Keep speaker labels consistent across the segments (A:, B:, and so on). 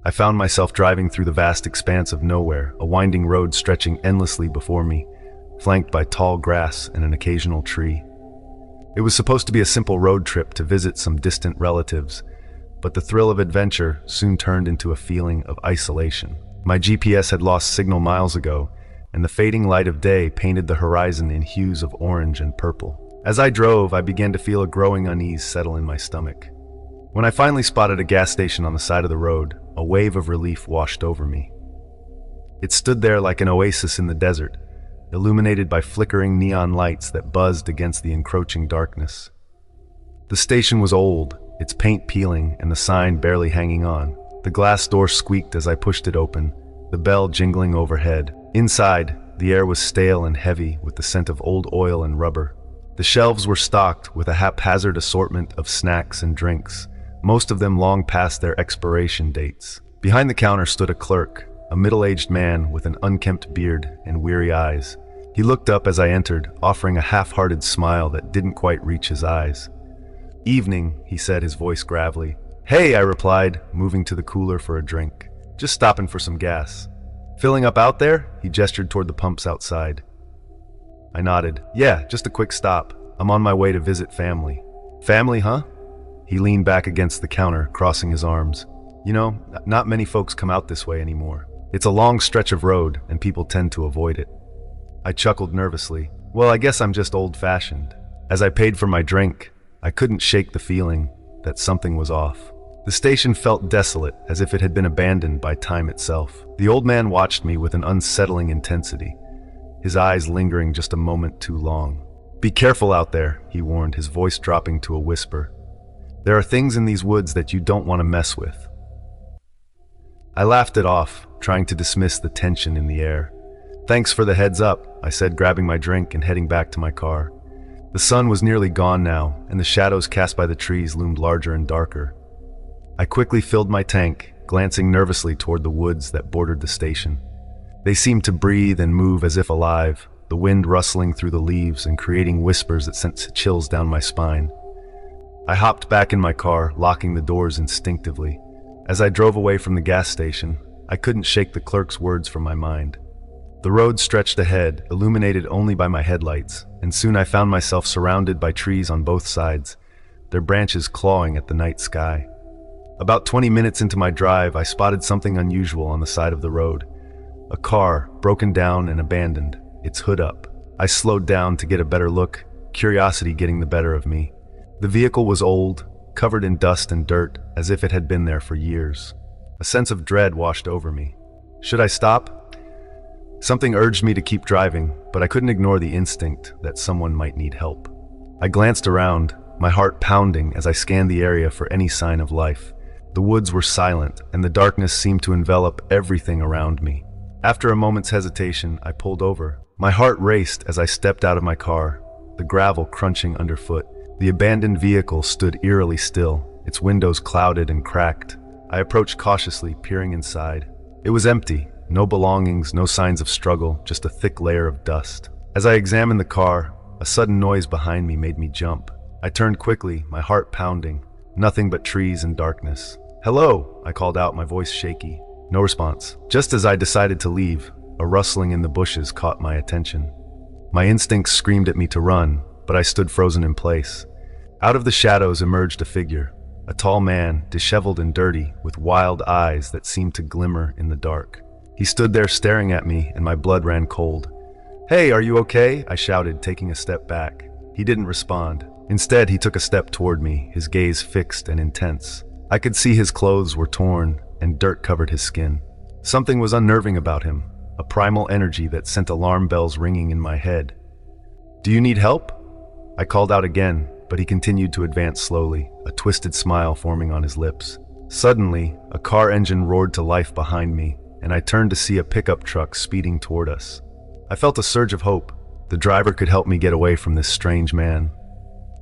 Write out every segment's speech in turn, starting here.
A: I found myself driving through the vast expanse of nowhere, a winding road stretching endlessly before me, flanked by tall grass and an occasional tree. It was supposed to be a simple road trip to visit some distant relatives, but the thrill of adventure soon turned into a feeling of isolation. My GPS had lost signal miles ago, and the fading light of day painted the horizon in hues of orange and purple. As I drove, I began to feel a growing unease settle in my stomach. When I finally spotted a gas station on the side of the road, a wave of relief washed over me. It stood there like an oasis in the desert, illuminated by flickering neon lights that buzzed against the encroaching darkness. The station was old, its paint peeling and the sign barely hanging on. The glass door squeaked as I pushed it open, the bell jingling overhead. Inside, the air was stale and heavy with the scent of old oil and rubber. The shelves were stocked with a haphazard assortment of snacks and drinks, most of them long past their expiration dates. Behind the counter stood a clerk, a middle-aged man with an unkempt beard and weary eyes. He looked up as I entered, offering a half-hearted smile that didn't quite reach his eyes. "Evening," he said, his voice gravelly. "Hey," I replied, moving to the cooler for a drink. "Just stopping for some gas." "Filling up out there?" He gestured toward the pumps outside. I nodded. "Yeah, just a quick stop. I'm on my way to visit family." "Family, huh?" He leaned back against the counter, crossing his arms. "You know, not many folks come out this way anymore. It's a long stretch of road, and people tend to avoid it." I chuckled nervously. "Well, I guess I'm just old-fashioned." As I paid for my drink, I couldn't shake the feeling that something was off. The station felt desolate, as if it had been abandoned by time itself. The old man watched me with an unsettling intensity, his eyes lingering just a moment too long. "Be careful out there," he warned, his voice dropping to a whisper. "There are things in these woods that you don't want to mess with." I laughed it off, trying to dismiss the tension in the air. "Thanks for the heads up," I said, grabbing my drink and heading back to my car. The sun was nearly gone now, and the shadows cast by the trees loomed larger and darker. I quickly filled my tank, glancing nervously toward the woods that bordered the station. They seemed to breathe and move as if alive, the wind rustling through the leaves and creating whispers that sent chills down my spine. I hopped back in my car, locking the doors instinctively. As I drove away from the gas station, I couldn't shake the clerk's words from my mind. The road stretched ahead, illuminated only by my headlights, and soon I found myself surrounded by trees on both sides, their branches clawing at the night sky. About 20 minutes into my drive, I spotted something unusual on the side of the road. A car, broken down and abandoned, its hood up. I slowed down to get a better look, curiosity getting the better of me. The vehicle was old, covered in dust and dirt, as if it had been there for years. A sense of dread washed over me. Should I stop? Something urged me to keep driving, but I couldn't ignore the instinct that someone might need help. I glanced around, my heart pounding as I scanned the area for any sign of life. The woods were silent, and the darkness seemed to envelop everything around me. After a moment's hesitation, I pulled over. My heart raced as I stepped out of my car, the gravel crunching underfoot. The abandoned vehicle stood eerily still, its windows clouded and cracked. I approached cautiously, peering inside. It was empty. No belongings, no signs of struggle, just a thick layer of dust. As I examined the car, a sudden noise behind me made me jump. I turned quickly, my heart pounding. Nothing but trees and darkness. "Hello," I called out, my voice shaky. No response. Just as I decided to leave, a rustling in the bushes caught my attention. My instincts screamed at me to run, but I stood frozen in place. Out of the shadows emerged a figure, a tall man, disheveled and dirty, with wild eyes that seemed to glimmer in the dark. He stood there staring at me, and my blood ran cold. "Hey, are you okay?" I shouted, taking a step back. He didn't respond. Instead, he took a step toward me, his gaze fixed and intense. I could see his clothes were torn, and dirt covered his skin. Something was unnerving about him, a primal energy that sent alarm bells ringing in my head. "Do you need help?" I called out again, but he continued to advance slowly, a twisted smile forming on his lips. Suddenly, a car engine roared to life behind me, and I turned to see a pickup truck speeding toward us. I felt a surge of hope. The driver could help me get away from this strange man.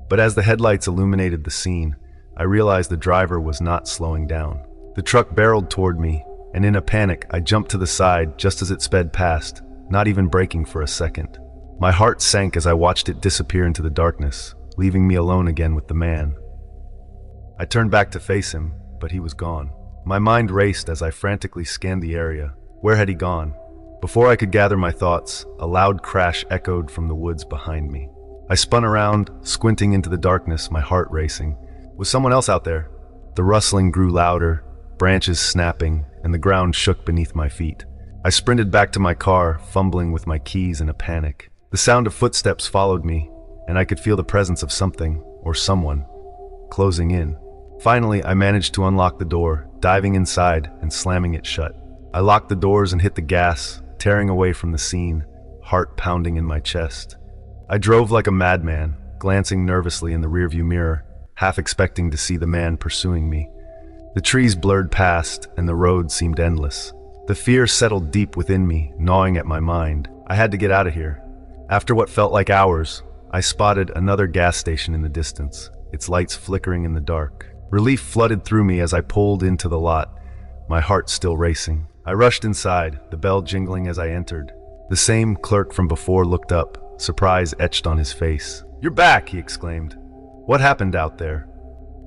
A: But as the headlights illuminated the scene, I realized the driver was not slowing down. The truck barreled toward me, and in a panic, I jumped to the side just as it sped past, not even braking for a second. My heart sank as I watched it disappear into the darkness, leaving me alone again with the man. I turned back to face him, but he was gone. My mind raced as I frantically scanned the area. Where had he gone? Before I could gather my thoughts, a loud crash echoed from the woods behind me. I spun around, squinting into the darkness, my heart racing. Was someone else out there? The rustling grew louder, branches snapping, and the ground shook beneath my feet. I sprinted back to my car, fumbling with my keys in a panic. The sound of footsteps followed me, and I could feel the presence of something, or someone, closing in. Finally, I managed to unlock the door, diving inside and slamming it shut. I locked the doors and hit the gas, tearing away from the scene, heart pounding in my chest. I drove like a madman, glancing nervously in the rearview mirror, half expecting to see the man pursuing me. The trees blurred past, and the road seemed endless. The fear settled deep within me, gnawing at my mind. I had to get out of here. After what felt like hours, I spotted another gas station in the distance, its lights flickering in the dark. Relief flooded through me as I pulled into the lot, my heart still racing. I rushed inside, the bell jingling as I entered. The same clerk from before looked up, surprise etched on his face. "You're back!" he exclaimed. "What happened out there?"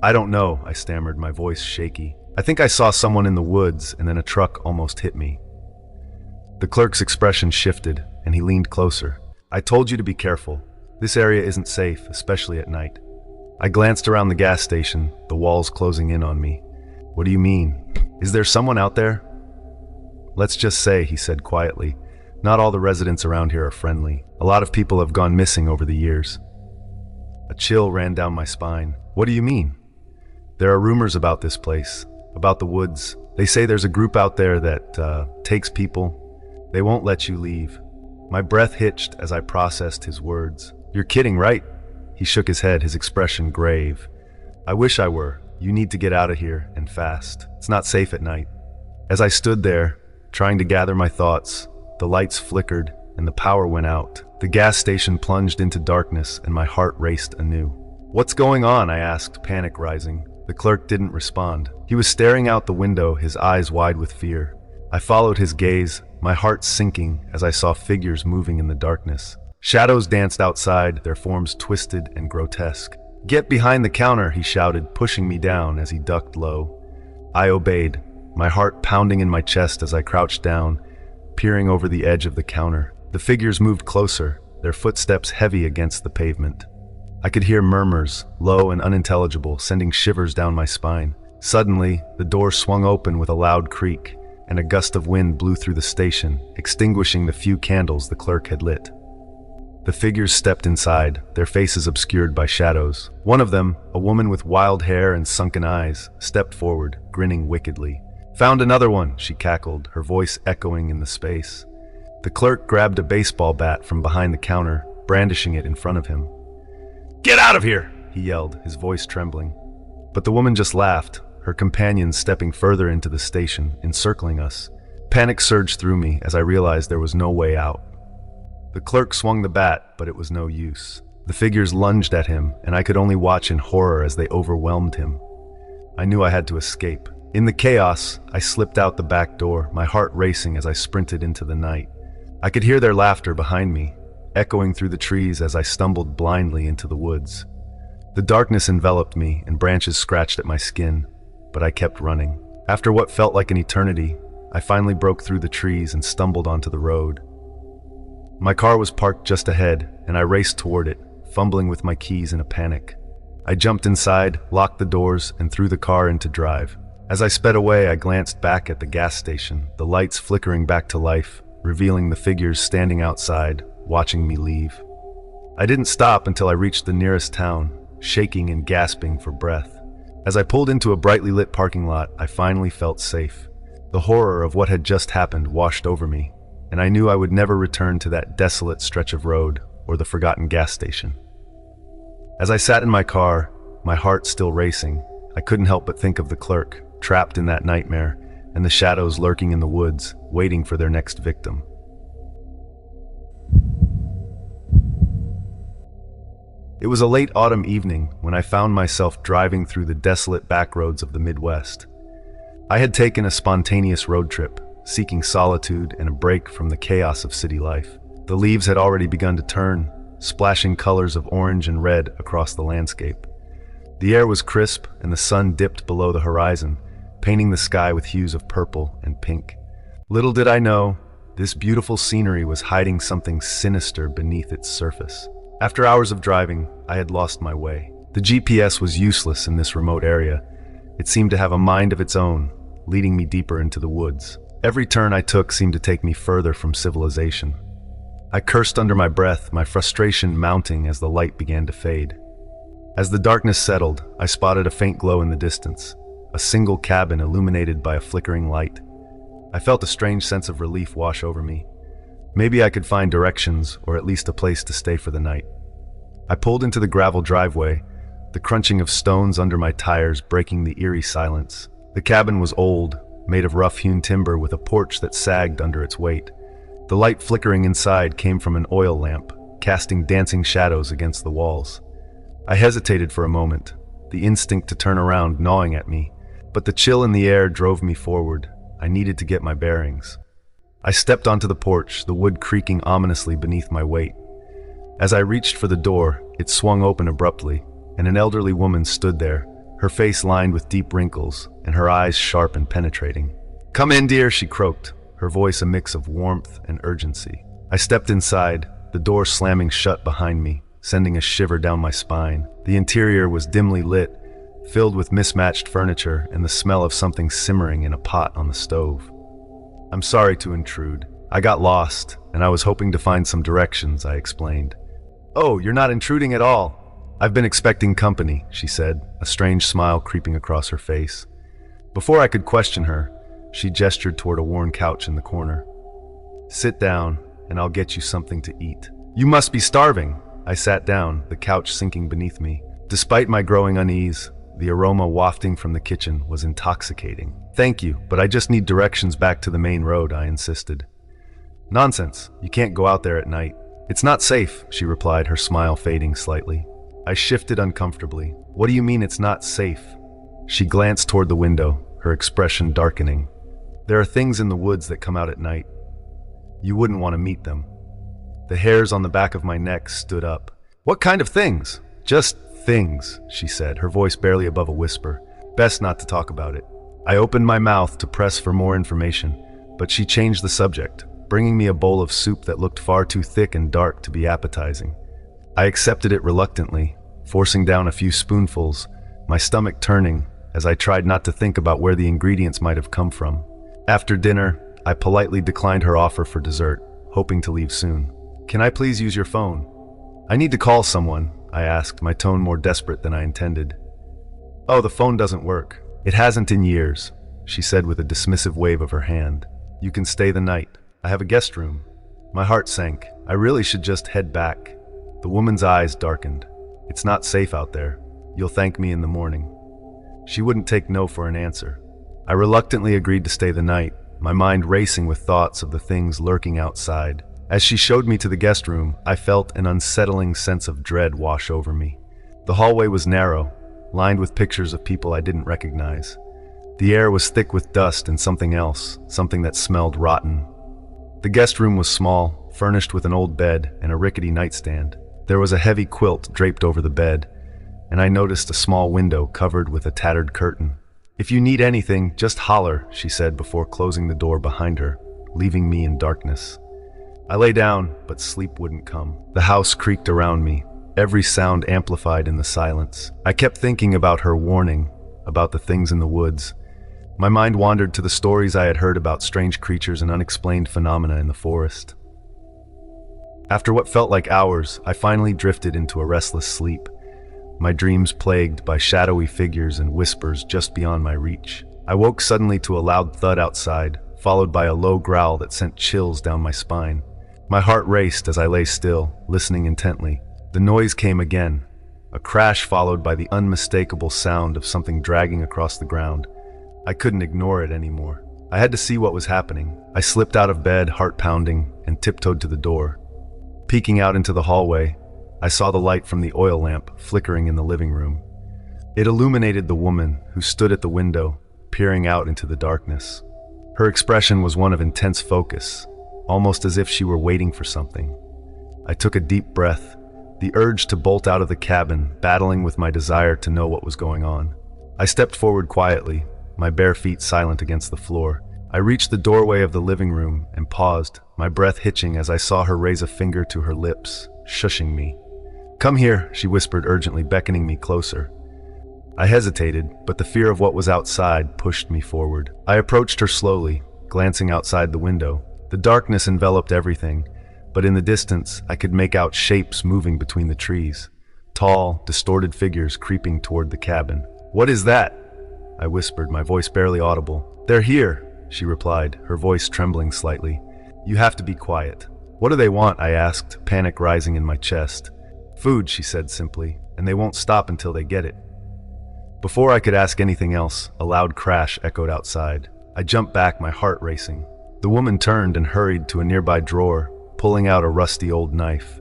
A: "I don't know," I stammered, my voice shaky. "I think I saw someone in the woods, and then a truck almost hit me." The clerk's expression shifted, and he leaned closer. "I told you to be careful. This area isn't safe, especially at night." I glanced around the gas station, the walls closing in on me. "What do you mean? Is there someone out there?" "Let's just say," he said quietly, "not all the residents around here are friendly. A lot of people have gone missing over the years." A chill ran down my spine. "What do you mean?" "There are rumors about this place, about the woods. They say there's a group out there that takes people. They won't let you leave." My breath hitched as I processed his words. "You're kidding, right?" He shook his head, his expression grave. "I wish I were. You need to get out of here, and fast. It's not safe at night." As I stood there, trying to gather my thoughts, the lights flickered and the power went out. The gas station plunged into darkness and my heart raced anew. "What's going on?" I asked, panic rising. The clerk didn't respond. He was staring out the window, his eyes wide with fear. I followed his gaze, my heart sinking as I saw figures moving in the darkness. Shadows danced outside, their forms twisted and grotesque. "Get behind the counter," he shouted, pushing me down as he ducked low. I obeyed, my heart pounding in my chest as I crouched down, peering over the edge of the counter. The figures moved closer, their footsteps heavy against the pavement. I could hear murmurs, low and unintelligible, sending shivers down my spine. Suddenly, the door swung open with a loud creak, and a gust of wind blew through the station, extinguishing the few candles the clerk had lit. The figures stepped inside, their faces obscured by shadows. One of them, a woman with wild hair and sunken eyes, stepped forward, grinning wickedly. "Found another one," she cackled, her voice echoing in the space. The clerk grabbed a baseball bat from behind the counter, brandishing it in front of him. "Get out of here!" he yelled, his voice trembling. But the woman just laughed, her companions stepping further into the station, encircling us. Panic surged through me as I realized there was no way out. The clerk swung the bat, but it was no use. The figures lunged at him, and I could only watch in horror as they overwhelmed him. I knew I had to escape. In the chaos, I slipped out the back door, my heart racing as I sprinted into the night. I could hear their laughter behind me, echoing through the trees as I stumbled blindly into the woods. The darkness enveloped me, and branches scratched at my skin, but I kept running. After what felt like an eternity, I finally broke through the trees and stumbled onto the road. My car was parked just ahead, and I raced toward it, fumbling with my keys in a panic. I jumped inside, locked the doors, and threw the car into drive. As I sped away, I glanced back at the gas station, the lights flickering back to life, revealing the figures standing outside, watching me leave. I didn't stop until I reached the nearest town, shaking and gasping for breath. As I pulled into a brightly lit parking lot, I finally felt safe. The horror of what had just happened washed over me, and I knew I would never return to that desolate stretch of road or the forgotten gas station. As I sat in my car, my heart still racing, I couldn't help but think of the clerk, trapped in that nightmare, and the shadows lurking in the woods, waiting for their next victim. It was a late autumn evening when I found myself driving through the desolate backroads of the Midwest. I had taken a spontaneous road trip, seeking solitude and a break from the chaos of city life. The leaves had already begun to turn, splashing colors of orange and red across the landscape. The air was crisp and the sun dipped below the horizon, painting the sky with hues of purple and pink. Little did I know, this beautiful scenery was hiding something sinister beneath its surface. After hours of driving, I had lost my way. The GPS was useless in this remote area. It seemed to have a mind of its own, leading me deeper into the woods. Every turn I took seemed to take me further from civilization. I cursed under my breath, my frustration mounting as the light began to fade. As the darkness settled, I spotted a faint glow in the distance, a single cabin illuminated by a flickering light. I felt a strange sense of relief wash over me. Maybe I could find directions, or at least a place to stay for the night. I pulled into the gravel driveway, the crunching of stones under my tires breaking the eerie silence. The cabin was old, made of rough-hewn timber with a porch that sagged under its weight. The light flickering inside came from an oil lamp, casting dancing shadows against the walls. I hesitated for a moment, the instinct to turn around gnawing at me, but the chill in the air drove me forward. I needed to get my bearings. I stepped onto the porch, the wood creaking ominously beneath my weight. As I reached for the door, it swung open abruptly, and an elderly woman stood there, her face lined with deep wrinkles, and her eyes sharp and penetrating. "Come in, dear," she croaked, her voice a mix of warmth and urgency. I stepped inside, the door slamming shut behind me, sending a shiver down my spine. The interior was dimly lit, filled with mismatched furniture and the smell of something simmering in a pot on the stove. "I'm sorry to intrude. I got lost, and I was hoping to find some directions," I explained. "Oh, you're not intruding at all. I've been expecting company," she said, a strange smile creeping across her face. Before I could question her, she gestured toward a worn couch in the corner. "Sit down, and I'll get you something to eat." "You must be starving." I sat down, the couch sinking beneath me. Despite my growing unease, the aroma wafting from the kitchen was intoxicating. "Thank you, but I just need directions back to the main road," I insisted. "Nonsense, you can't go out there at night." "It's not safe," she replied, her smile fading slightly. I shifted uncomfortably. "What do you mean it's not safe?" She glanced toward the window, her expression darkening. "There are things in the woods that come out at night. You wouldn't want to meet them." The hairs on the back of my neck stood up. "What kind of things?" "Just things," she said, her voice barely above a whisper. "Best not to talk about it." I opened my mouth to press for more information, but she changed the subject, bringing me a bowl of soup that looked far too thick and dark to be appetizing. I accepted it reluctantly, forcing down a few spoonfuls, my stomach turning as I tried not to think about where the ingredients might have come from. After dinner, I politely declined her offer for dessert, hoping to leave soon. "Can I please use your phone?" "I need to call someone," I asked, my tone more desperate than I intended. "Oh, the phone doesn't work." "It hasn't in years," she said with a dismissive wave of her hand. "You can stay the night. I have a guest room." My heart sank. I really should just head back. The woman's eyes darkened. "It's not safe out there. You'll thank me in the morning." She wouldn't take no for an answer. I reluctantly agreed to stay the night, my mind racing with thoughts of the things lurking outside. As she showed me to the guest room, I felt an unsettling sense of dread wash over me. The hallway was narrow, lined with pictures of people I didn't recognize. The air was thick with dust and something else, something that smelled rotten. The guest room was small, furnished with an old bed and a rickety nightstand. There was a heavy quilt draped over the bed, and I noticed a small window covered with a tattered curtain. "If you need anything, just holler," she said before closing the door behind her, leaving me in darkness. I lay down, but sleep wouldn't come. The house creaked around me, every sound amplified in the silence. I kept thinking about her warning, about the things in the woods. My mind wandered to the stories I had heard about strange creatures and unexplained phenomena in the forest. After what felt like hours, I finally drifted into a restless sleep, my dreams plagued by shadowy figures and whispers just beyond my reach. I woke suddenly to a loud thud outside, followed by a low growl that sent chills down my spine. My heart raced as I lay still, listening intently. The noise came again, a crash followed by the unmistakable sound of something dragging across the ground. I couldn't ignore it anymore. I had to see what was happening. I slipped out of bed, heart pounding, and tiptoed to the door. Peeking out into the hallway, I saw the light from the oil lamp flickering in the living room. It illuminated the woman who stood at the window, peering out into the darkness. Her expression was one of intense focus, almost as if she were waiting for something. I took a deep breath, the urge to bolt out of the cabin, battling with my desire to know what was going on. I stepped forward quietly, my bare feet silent against the floor. I reached the doorway of the living room and paused, my breath hitching as I saw her raise a finger to her lips, shushing me. "Come here," she whispered urgently, beckoning me closer. I hesitated, but the fear of what was outside pushed me forward. I approached her slowly, glancing outside the window. The darkness enveloped everything, but in the distance I could make out shapes moving between the trees. Tall, distorted figures creeping toward the cabin. "What is that?" I whispered, my voice barely audible. "They're here," she replied, her voice trembling slightly. "You have to be quiet." "What do they want?" I asked, panic rising in my chest. "Food," she said simply, "and they won't stop until they get it." Before I could ask anything else, a loud crash echoed outside. I jumped back, my heart racing. The woman turned and hurried to a nearby drawer, pulling out a rusty old knife.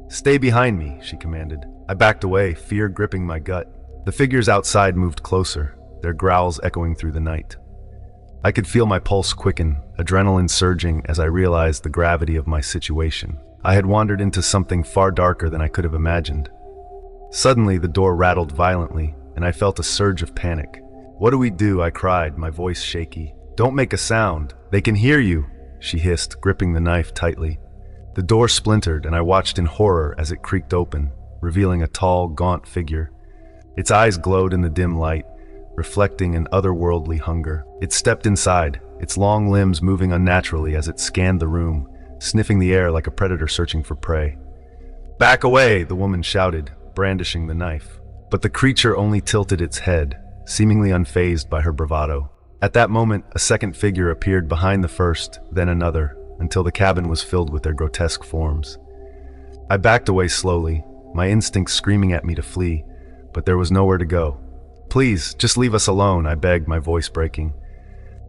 A: "Stay behind me," she commanded. I backed away, fear gripping my gut. The figures outside moved closer, their growls echoing through the night. I could feel my pulse quicken, adrenaline surging as I realized the gravity of my situation. I had wandered into something far darker than I could have imagined. Suddenly, the door rattled violently, and I felt a surge of panic. "What do we do?" I cried, my voice shaky. "Don't make a sound. They can hear you," she hissed, gripping the knife tightly. The door splintered, and I watched in horror as it creaked open, revealing a tall, gaunt figure. Its eyes glowed in the dim light, reflecting an otherworldly hunger. It stepped inside, its long limbs moving unnaturally as it scanned the room, sniffing the air like a predator searching for prey. "Back away!" the woman shouted, brandishing the knife. But the creature only tilted its head, seemingly unfazed by her bravado. At that moment, a second figure appeared behind the first, then another, until the cabin was filled with their grotesque forms. I backed away slowly, my instincts screaming at me to flee, but there was nowhere to go. "Please, just leave us alone," I begged, my voice breaking.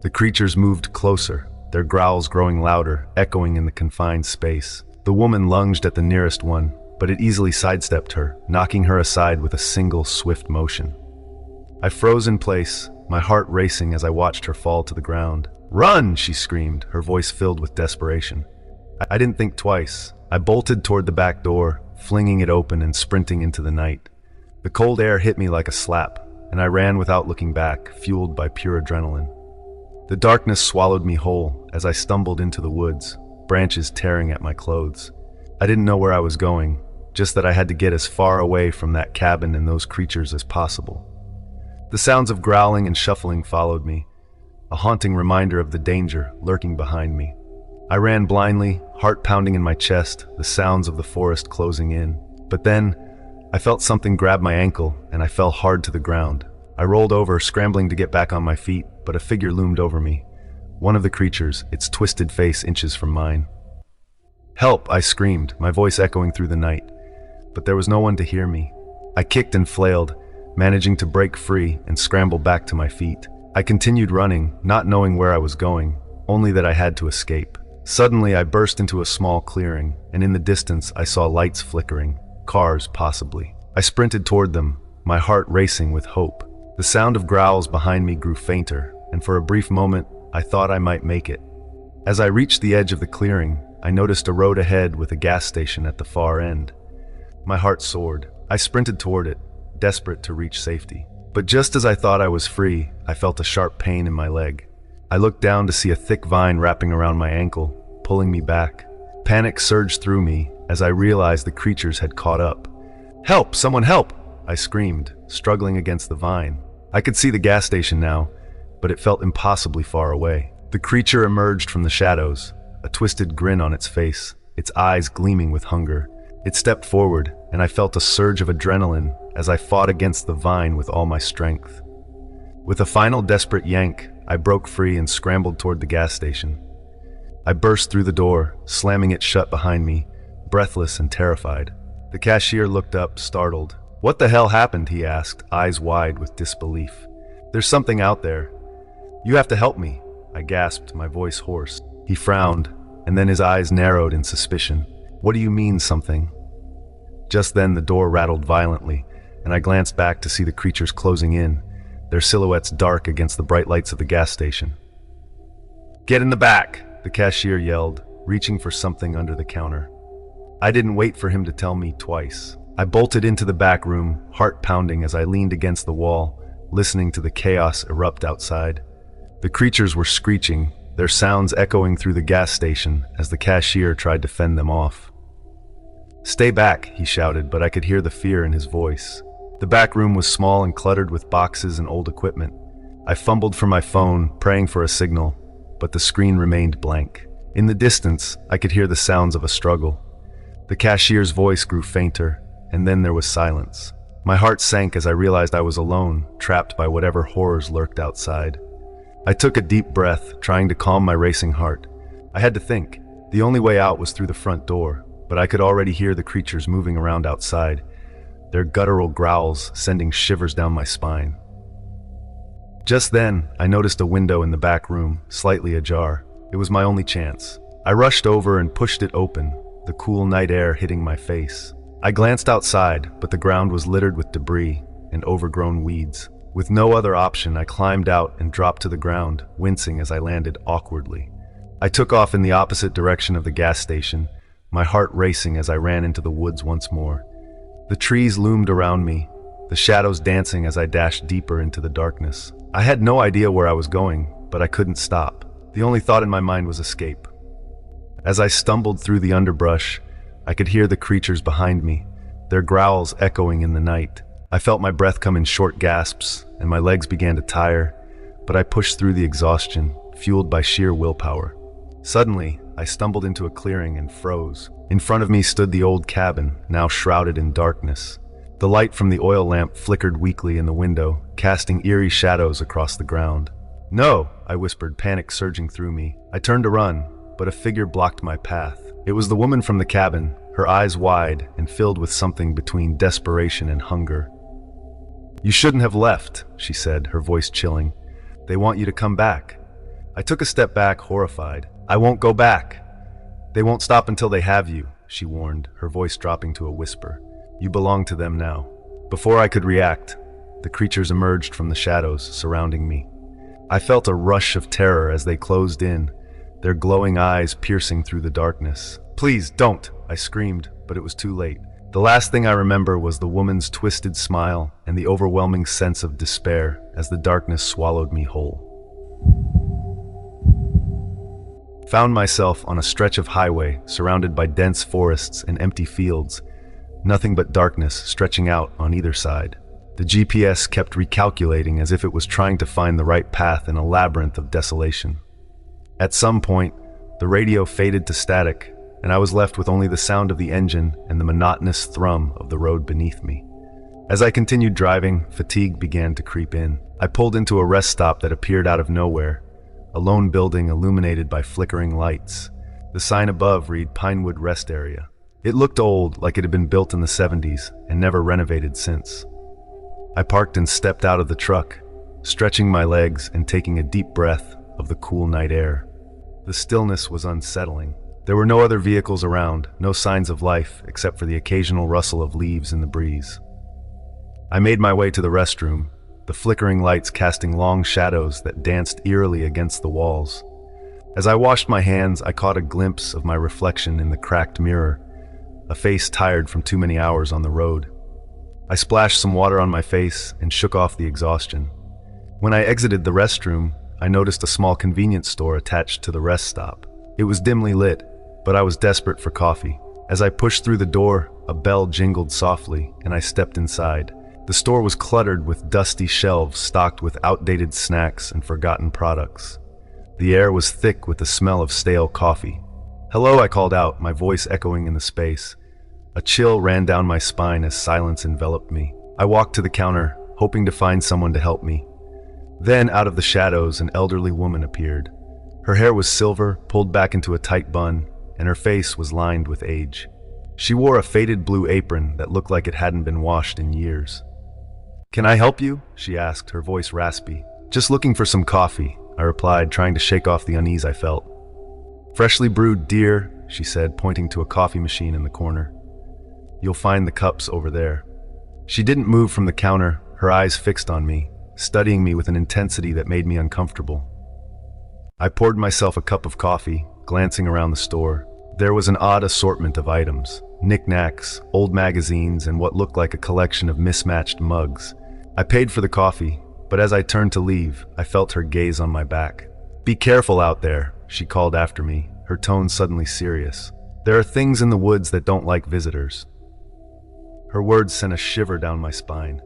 A: The creatures moved closer, their growls growing louder, echoing in the confined space. The woman lunged at the nearest one, but it easily sidestepped her, knocking her aside with a single swift motion. I froze in place, my heart racing as I watched her fall to the ground. "Run!" she screamed, her voice filled with desperation. I didn't think twice. I bolted toward the back door, flinging it open and sprinting into the night. The cold air hit me like a slap, and I ran without looking back, fueled by pure adrenaline. The darkness swallowed me whole as I stumbled into the woods, branches tearing at my clothes. I didn't know where I was going, just that I had to get as far away from that cabin and those creatures as possible. The sounds of growling and shuffling followed me, a haunting reminder of the danger lurking behind me. I ran blindly, heart pounding in my chest, the sounds of the forest closing in. But then, I felt something grab my ankle, and I fell hard to the ground. I rolled over, scrambling to get back on my feet, but a figure loomed over me. One of the creatures, its twisted face inches from mine. "Help!" I screamed, my voice echoing through the night. But there was no one to hear me. I kicked and flailed, managing to break free and scramble back to my feet. I continued running, not knowing where I was going, only that I had to escape. Suddenly, I burst into a small clearing, and in the distance, I saw lights flickering. Cars, possibly. I sprinted toward them, my heart racing with hope. The sound of growls behind me grew fainter, and for a brief moment, I thought I might make it. As I reached the edge of the clearing, I noticed a road ahead with a gas station at the far end. My heart soared. I sprinted toward it, desperate to reach safety. But just as I thought I was free, I felt a sharp pain in my leg. I looked down to see a thick vine wrapping around my ankle, pulling me back. Panic surged through me as I realized the creatures had caught up. "Help! Someone help!" I screamed, struggling against the vine. I could see the gas station now, but it felt impossibly far away. The creature emerged from the shadows, a twisted grin on its face, its eyes gleaming with hunger. It stepped forward, and I felt a surge of adrenaline as I fought against the vine with all my strength. With a final desperate yank, I broke free and scrambled toward the gas station. I burst through the door, slamming it shut behind me, breathless and terrified. The cashier looked up, startled. "What the hell happened?" he asked, eyes wide with disbelief. "There's something out there. You have to help me," I gasped, my voice hoarse. He frowned, and then his eyes narrowed in suspicion. "What do you mean, something?" Just then the door rattled violently, and I glanced back to see the creatures closing in, their silhouettes dark against the bright lights of the gas station. "Get in the back!" the cashier yelled, reaching for something under the counter. I didn't wait for him to tell me twice. I bolted into the back room, heart pounding as I leaned against the wall, listening to the chaos erupt outside. The creatures were screeching, their sounds echoing through the gas station as the cashier tried to fend them off. "Stay back," he shouted, but I could hear the fear in his voice. The back room was small and cluttered with boxes and old equipment. I fumbled for my phone, praying for a signal, but the screen remained blank. In the distance, I could hear the sounds of a struggle. The cashier's voice grew fainter, and then there was silence. My heart sank as I realized I was alone, trapped by whatever horrors lurked outside. I took a deep breath, trying to calm my racing heart. I had to think. The only way out was through the front door, but I could already hear the creatures moving around outside, their guttural growls sending shivers down my spine. Just then, I noticed a window in the back room, slightly ajar. It was my only chance. I rushed over and pushed it open, the cool night air hitting my face. I glanced outside, but the ground was littered with debris and overgrown weeds. With no other option, I climbed out and dropped to the ground, wincing as I landed awkwardly. I took off in the opposite direction of the gas station, my heart racing as I ran into the woods once more. The trees loomed around me, the shadows dancing as I dashed deeper into the darkness. I had no idea where I was going, but I couldn't stop. The only thought in my mind was escape. As I stumbled through the underbrush, I could hear the creatures behind me, their growls echoing in the night. I felt my breath come in short gasps, and my legs began to tire, but I pushed through the exhaustion, fueled by sheer willpower. Suddenly, I stumbled into a clearing and froze. In front of me stood the old cabin, now shrouded in darkness. The light from the oil lamp flickered weakly in the window, casting eerie shadows across the ground. "No!" I whispered, panic surging through me. I turned to run, but a figure blocked my path. It was the woman from the cabin, her eyes wide and filled with something between desperation and hunger. "You shouldn't have left," she said, her voice chilling. "They want you to come back." I took a step back, horrified. "I won't go back. They won't stop until they have you," she warned, her voice dropping to a whisper. "You belong to them now." Before I could react, the creatures emerged from the shadows surrounding me. I felt a rush of terror as they closed in, their glowing eyes piercing through the darkness. "Please, don't!" I screamed, but it was too late. The last thing I remember was the woman's twisted smile and the overwhelming sense of despair as the darkness swallowed me whole. Found myself on a stretch of highway surrounded by dense forests and empty fields, nothing but darkness stretching out on either side. The GPS kept recalculating as if it was trying to find the right path in a labyrinth of desolation. At some point, the radio faded to static, and I was left with only the sound of the engine and the monotonous thrum of the road beneath me. As I continued driving, fatigue began to creep in. I pulled into a rest stop that appeared out of nowhere, a lone building illuminated by flickering lights. The sign above read Pinewood Rest Area. It looked old, like it had been built in the 70s and never renovated since. I parked and stepped out of the truck, stretching my legs and taking a deep breath of the cool night air. The stillness was unsettling. There were no other vehicles around, no signs of life except for the occasional rustle of leaves in the breeze. I made my way to the restroom, the flickering lights casting long shadows that danced eerily against the walls. As I washed my hands, I caught a glimpse of my reflection in the cracked mirror, a face tired from too many hours on the road. I splashed some water on my face and shook off the exhaustion. When I exited the restroom, I noticed a small convenience store attached to the rest stop. It was dimly lit, but I was desperate for coffee. As I pushed through the door, a bell jingled softly, and I stepped inside. The store was cluttered with dusty shelves stocked with outdated snacks and forgotten products. The air was thick with the smell of stale coffee. "Hello," I called out, my voice echoing in the space. A chill ran down my spine as silence enveloped me. I walked to the counter, hoping to find someone to help me. Then, out of the shadows, an elderly woman appeared. Her hair was silver, pulled back into a tight bun, and her face was lined with age. She wore a faded blue apron that looked like it hadn't been washed in years. "Can I help you?" she asked, her voice raspy. "Just looking for some coffee," I replied, trying to shake off the unease I felt. "Freshly brewed, dear," she said, pointing to a coffee machine in the corner. "You'll find the cups over there." She didn't move from the counter, her eyes fixed on me, studying me with an intensity that made me uncomfortable. I poured myself a cup of coffee, glancing around the store. There was an odd assortment of items, knickknacks, old magazines, and what looked like a collection of mismatched mugs. I paid for the coffee, but as I turned to leave, I felt her gaze on my back. "Be careful out there," she called after me, her tone suddenly serious. "There are things in the woods that don't like visitors." Her words sent a shiver down my spine.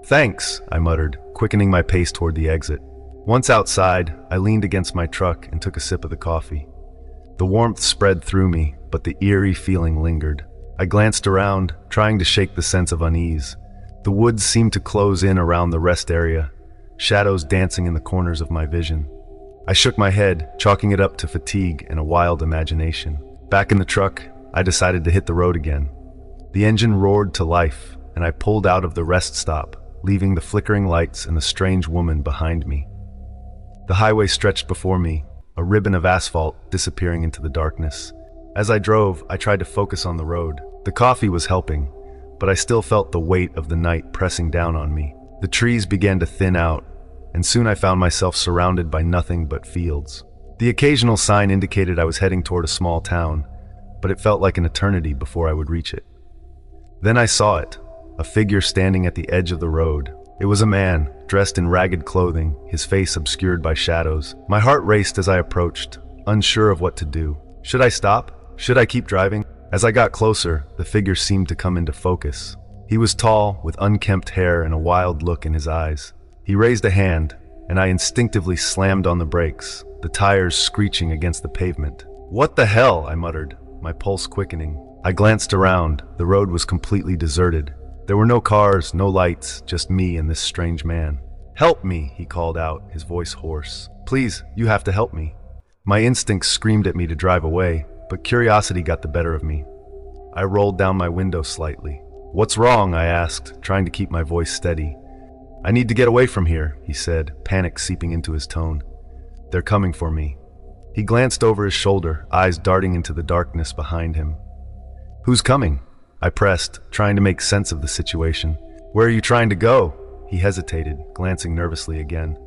A: "Thanks," I muttered, quickening my pace toward the exit. Once outside, I leaned against my truck and took a sip of the coffee. The warmth spread through me, but the eerie feeling lingered. I glanced around, trying to shake the sense of unease. The woods seemed to close in around the rest area, shadows dancing in the corners of my vision. I shook my head, chalking it up to fatigue and a wild imagination. Back in the truck, I decided to hit the road again. The engine roared to life, and I pulled out of the rest stop, leaving the flickering lights and the strange woman behind me. The highway stretched before me, a ribbon of asphalt disappearing into the darkness. As I drove, I tried to focus on the road. The coffee was helping, but I still felt the weight of the night pressing down on me. The trees began to thin out, and soon I found myself surrounded by nothing but fields. The occasional sign indicated I was heading toward a small town, but it felt like an eternity before I would reach it. Then I saw it, a figure standing at the edge of the road. It was a man, dressed in ragged clothing, his face obscured by shadows. My heart raced as I approached, unsure of what to do. Should I stop? Should I keep driving? As I got closer, the figure seemed to come into focus. He was tall, with unkempt hair and a wild look in his eyes. He raised a hand, and I instinctively slammed on the brakes, the tires screeching against the pavement. "What the hell?" I muttered, my pulse quickening. I glanced around. The road was completely deserted. There were no cars, no lights, just me and this strange man. "Help me," he called out, his voice hoarse. "Please, you have to help me." My instincts screamed at me to drive away, but curiosity got the better of me. I rolled down my window slightly. "What's wrong?" I asked, trying to keep my voice steady. "I need to get away from here," he said, panic seeping into his tone. "They're coming for me." He glanced over his shoulder, eyes darting into the darkness behind him. "Who's coming?" I pressed, trying to make sense of the situation. "Where are you trying to go?" He hesitated, glancing nervously again.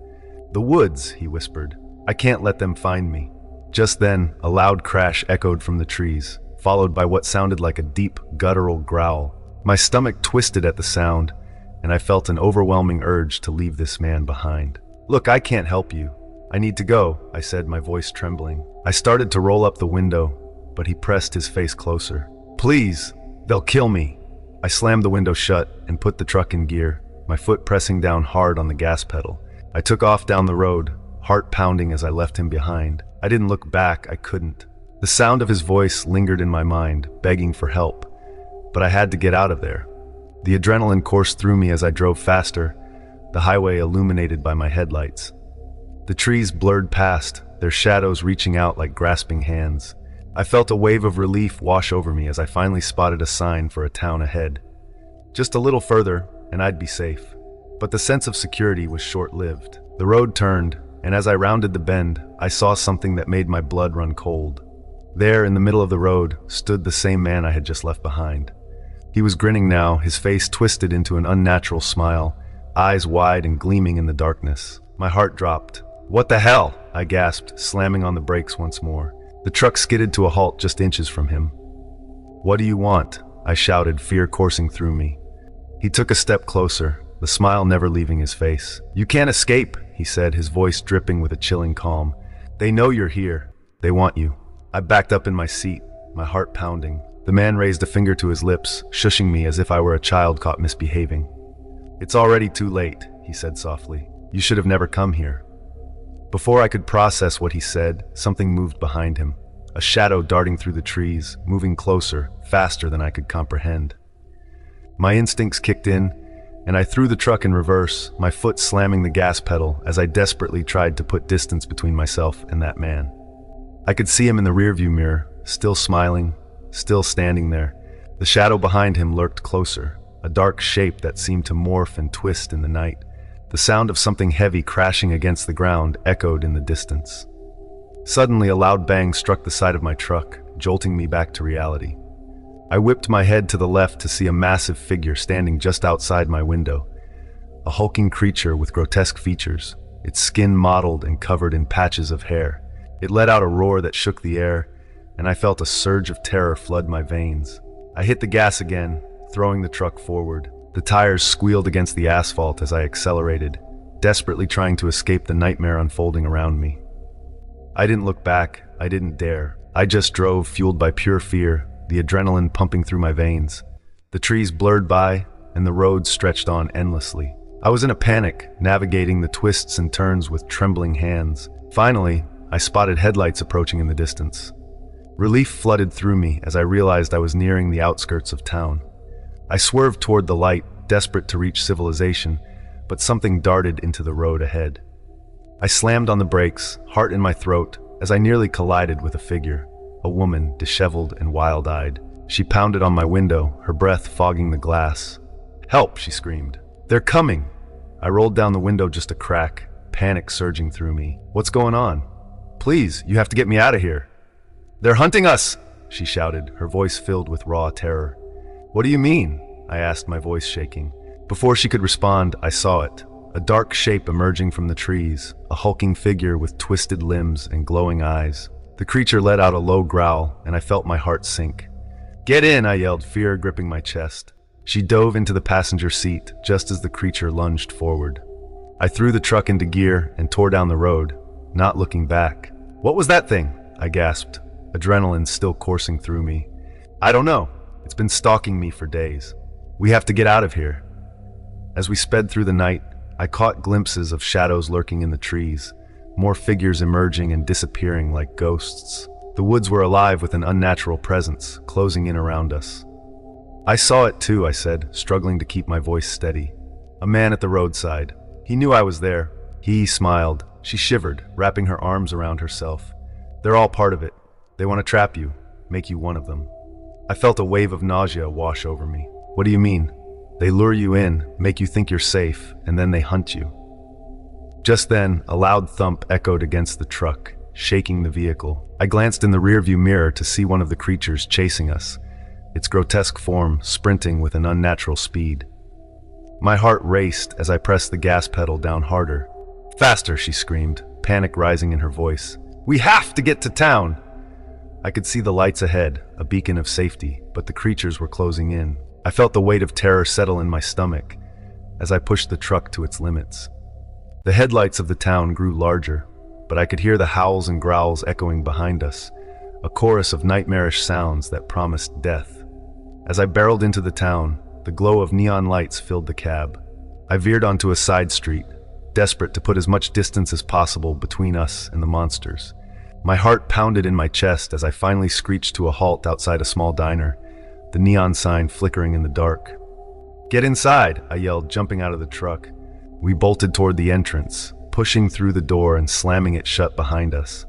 A: "The woods," he whispered. "I can't let them find me." Just then, a loud crash echoed from the trees, followed by what sounded like a deep, guttural growl. My stomach twisted at the sound, and I felt an overwhelming urge to leave this man behind. "Look, I can't help you. I need to go," I said, my voice trembling. I started to roll up the window, but he pressed his face closer. "Please, they'll kill me." I slammed the window shut and put the truck in gear, my foot pressing down hard on the gas pedal. I took off down the road, heart pounding as I left him behind. I didn't look back, I couldn't. The sound of his voice lingered in my mind, begging for help, but I had to get out of there. The adrenaline coursed through me as I drove faster, the highway illuminated by my headlights. The trees blurred past, their shadows reaching out like grasping hands. I felt a wave of relief wash over me as I finally spotted a sign for a town ahead. Just a little further, and I'd be safe. But the sense of security was short-lived. The road turned, and as I rounded the bend, I saw something that made my blood run cold. There, in the middle of the road, stood the same man I had just left behind. He was grinning now, his face twisted into an unnatural smile, eyes wide and gleaming in the darkness. My heart dropped. "What the hell?" I gasped, slamming on the brakes once more. The truck skidded to a halt just inches from him. "What do you want?" I shouted, fear coursing through me. He took a step closer, the smile never leaving his face. "You can't escape," he said, his voice dripping with a chilling calm. "They know you're here. They want you." I backed up in my seat, my heart pounding. The man raised a finger to his lips, shushing me as if I were a child caught misbehaving. "It's already too late," he said softly. "You should have never come here." Before I could process what he said, something moved behind him. A shadow darting through the trees, moving closer, faster than I could comprehend. My instincts kicked in, and I threw the truck in reverse, my foot slamming the gas pedal as I desperately tried to put distance between myself and that man. I could see him in the rearview mirror, still smiling, still standing there. The shadow behind him lurked closer, a dark shape that seemed to morph and twist in the night. The sound of something heavy crashing against the ground echoed in the distance. Suddenly, a loud bang struck the side of my truck, jolting me back to reality. I whipped my head to the left to see a massive figure standing just outside my window. A hulking creature with grotesque features, its skin mottled and covered in patches of hair. It let out a roar that shook the air, and I felt a surge of terror flood my veins. I hit the gas again, throwing the truck forward. The tires squealed against the asphalt as I accelerated, desperately trying to escape the nightmare unfolding around me. I didn't look back. I didn't dare. I just drove, fueled by pure fear, the adrenaline pumping through my veins. The trees blurred by, and the road stretched on endlessly. I was in a panic, navigating the twists and turns with trembling hands. Finally, I spotted headlights approaching in the distance. Relief flooded through me as I realized I was nearing the outskirts of town. I swerved toward the light, desperate to reach civilization, but something darted into the road ahead. I slammed on the brakes, heart in my throat, as I nearly collided with a figure, a woman, disheveled and wild-eyed. She pounded on my window, her breath fogging the glass. "Help!" she screamed. "They're coming!" I rolled down the window just a crack, panic surging through me. "What's going on? Please, you have to get me out of here." "They're hunting us!" she shouted, her voice filled with raw terror. "What do you mean?" I asked, my voice shaking. Before she could respond, I saw it. A dark shape emerging from the trees, a hulking figure with twisted limbs and glowing eyes. The creature let out a low growl, and I felt my heart sink. "Get in!" I yelled, fear gripping my chest. She dove into the passenger seat just as the creature lunged forward. I threw the truck into gear and tore down the road, not looking back. "What was that thing?" I gasped, adrenaline still coursing through me. "I don't know. It's been stalking me for days. We have to get out of here." As we sped through the night, I caught glimpses of shadows lurking in the trees, more figures emerging and disappearing like ghosts. The woods were alive with an unnatural presence, closing in around us. "I saw it too," I said, struggling to keep my voice steady. "A man at the roadside. He knew I was there." He smiled. She shivered, wrapping her arms around herself. "They're all part of it. They want to trap you, make you one of them." I felt a wave of nausea wash over me. "What do you mean?" "They lure you in, make you think you're safe, and then they hunt you." Just then, a loud thump echoed against the truck, shaking the vehicle. I glanced in the rearview mirror to see one of the creatures chasing us, its grotesque form sprinting with an unnatural speed. My heart raced as I pressed the gas pedal down harder. "Faster!" she screamed, panic rising in her voice. "We have to get to town!" I could see the lights ahead, a beacon of safety, but the creatures were closing in. I felt the weight of terror settle in my stomach as I pushed the truck to its limits. The headlights of the town grew larger, but I could hear the howls and growls echoing behind us, a chorus of nightmarish sounds that promised death. As I barreled into the town, the glow of neon lights filled the cab. I veered onto a side street, desperate to put as much distance as possible between us and the monsters. My heart pounded in my chest as I finally screeched to a halt outside a small diner, the neon sign flickering in the dark. "Get inside!" I yelled, jumping out of the truck. We bolted toward the entrance, pushing through the door and slamming it shut behind us.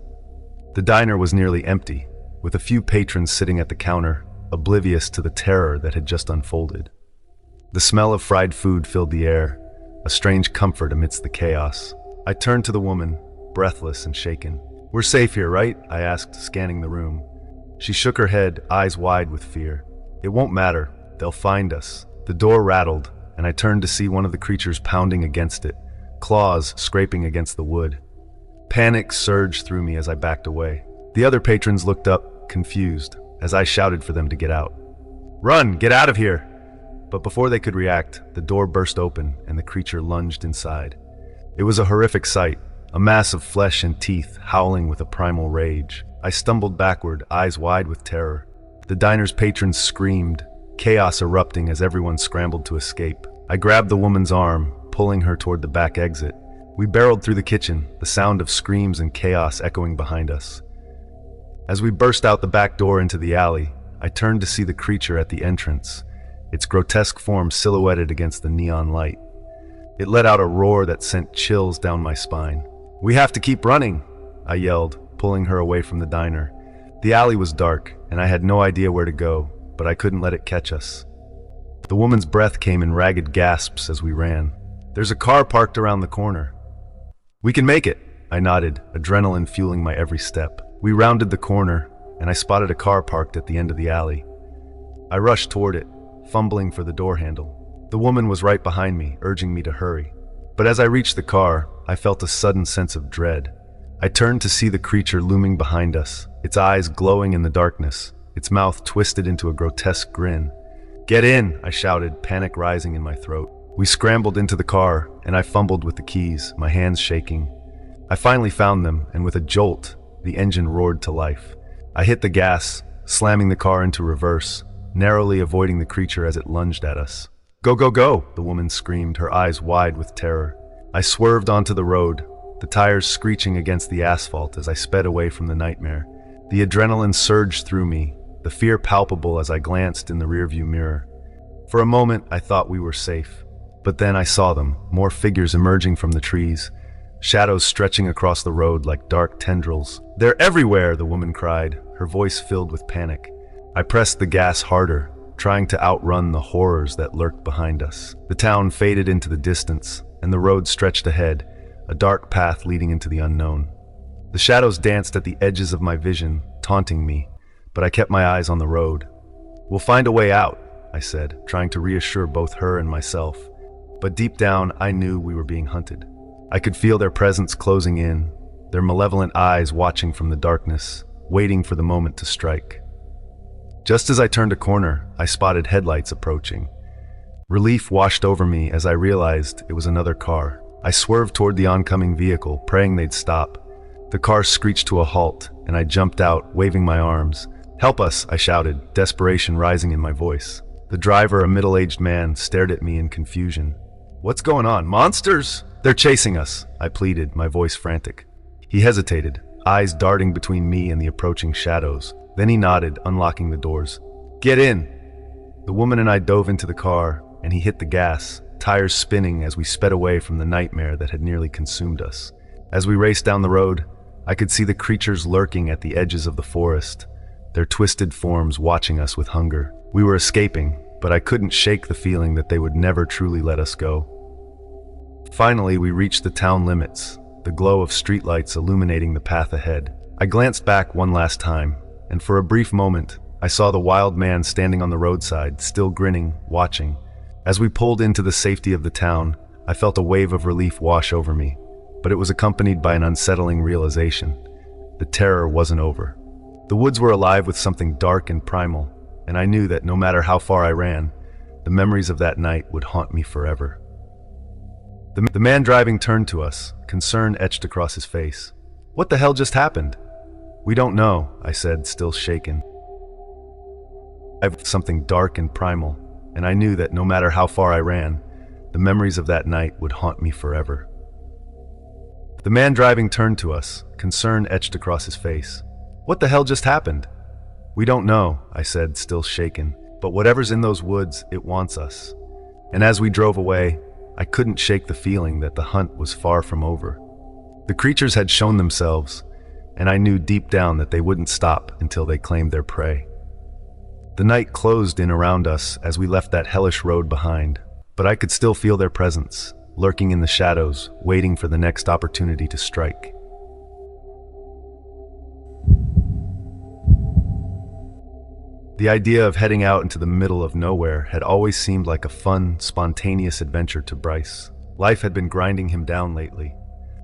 A: The diner was nearly empty, with a few patrons sitting at the counter, oblivious to the terror that had just unfolded. The smell of fried food filled the air, a strange comfort amidst the chaos. I turned to the woman, breathless and shaken. "We're safe here, right?" I asked, scanning the room. She shook her head, eyes wide with fear. "It won't matter. They'll find us." The door rattled, and I turned to see one of the creatures pounding against it, claws scraping against the wood. Panic surged through me as I backed away. The other patrons looked up, confused, as I shouted for them to get out. "Run! Get out of here!" But before they could react, the door burst open and the creature lunged inside. It was a horrific sight, a mass of flesh and teeth howling with a primal rage. I stumbled backward, eyes wide with terror. The diner's patrons screamed, chaos erupting as everyone scrambled to escape. I grabbed the woman's arm, pulling her toward the back exit. We barreled through the kitchen, the sound of screams and chaos echoing behind us. As we burst out the back door into the alley, I turned to see the creature at the entrance, its grotesque form silhouetted against the neon light. It let out a roar that sent chills down my spine. "We have to keep running!" I yelled, pulling her away from the diner. The alley was dark, and I had no idea where to go, but I couldn't let it catch us. The woman's breath came in ragged gasps as we ran. "There's a car parked around the corner." "We can make it," I nodded, adrenaline fueling my every step. We rounded the corner, and I spotted a car parked at the end of the alley. I rushed toward it, fumbling for the door handle. The woman was right behind me, urging me to hurry. But as I reached the car, I felt a sudden sense of dread. I turned to see the creature looming behind us, its eyes glowing in the darkness, its mouth twisted into a grotesque grin. "Get in!" I shouted, panic rising in my throat. We scrambled into the car, and I fumbled with the keys, my hands shaking. I finally found them, and with a jolt, the engine roared to life. I hit the gas, slamming the car into reverse, narrowly avoiding the creature as it lunged at us. "Go, go, go!" the woman screamed, her eyes wide with terror. I swerved onto the road, the tires screeching against the asphalt as I sped away from the nightmare. The adrenaline surged through me, the fear palpable as I glanced in the rearview mirror. For a moment, I thought we were safe. But then I saw them, more figures emerging from the trees, shadows stretching across the road like dark tendrils. "They're everywhere!" the woman cried, her voice filled with panic. I pressed the gas harder, trying to outrun the horrors that lurked behind us. The town faded into the distance, and the road stretched ahead, a dark path leading into the unknown. The shadows danced at the edges of my vision, taunting me, but I kept my eyes on the road. "We'll find a way out," I said, trying to reassure both her and myself. But deep down, I knew we were being hunted. I could feel their presence closing in, their malevolent eyes watching from the darkness, waiting for the moment to strike. Just as I turned a corner, I spotted headlights approaching. Relief washed over me as I realized it was another car. I swerved toward the oncoming vehicle, praying they'd stop. The car screeched to a halt, and I jumped out, waving my arms. "Help us!" I shouted, desperation rising in my voice. The driver, a middle-aged man, stared at me in confusion. "What's going on? Monsters?" "They're chasing us," I pleaded, my voice frantic. He hesitated, eyes darting between me and the approaching shadows. Then he nodded, unlocking the doors. "Get in!" The woman and I dove into the car, and he hit the gas, tires spinning as we sped away from the nightmare that had nearly consumed us. As we raced down the road, I could see the creatures lurking at the edges of the forest, their twisted forms watching us with hunger. We were escaping, but I couldn't shake the feeling that they would never truly let us go. Finally, we reached the town limits, the glow of streetlights illuminating the path ahead. I glanced back one last time, and for a brief moment, I saw the wild man standing on the roadside, still grinning, watching. As we pulled into the safety of the town, I felt a wave of relief wash over me, but it was accompanied by an unsettling realization. The terror wasn't over. The woods were alive with something dark and primal, and I knew that no matter how far I ran, the memories of that night would haunt me forever. The man driving turned to us, concern etched across his face. "What the hell just happened?" "We don't know," I said, still shaken. "I've something dark and primal, and I knew that no matter how far I ran, the memories of that night would haunt me forever." The man driving turned to us, concern etched across his face. "What the hell just happened?" "We don't know," I said, still shaken. "But whatever's in those woods, it wants us." And as we drove away, I couldn't shake the feeling that the hunt was far from over. The creatures had shown themselves, and I knew deep down that they wouldn't stop until they claimed their prey. The night closed in around us as we left that hellish road behind, but I could still feel their presence, lurking in the shadows, waiting for the next opportunity to strike. The idea of heading out into the middle of nowhere had always seemed like a fun, spontaneous adventure to Bryce. Life had been grinding him down lately.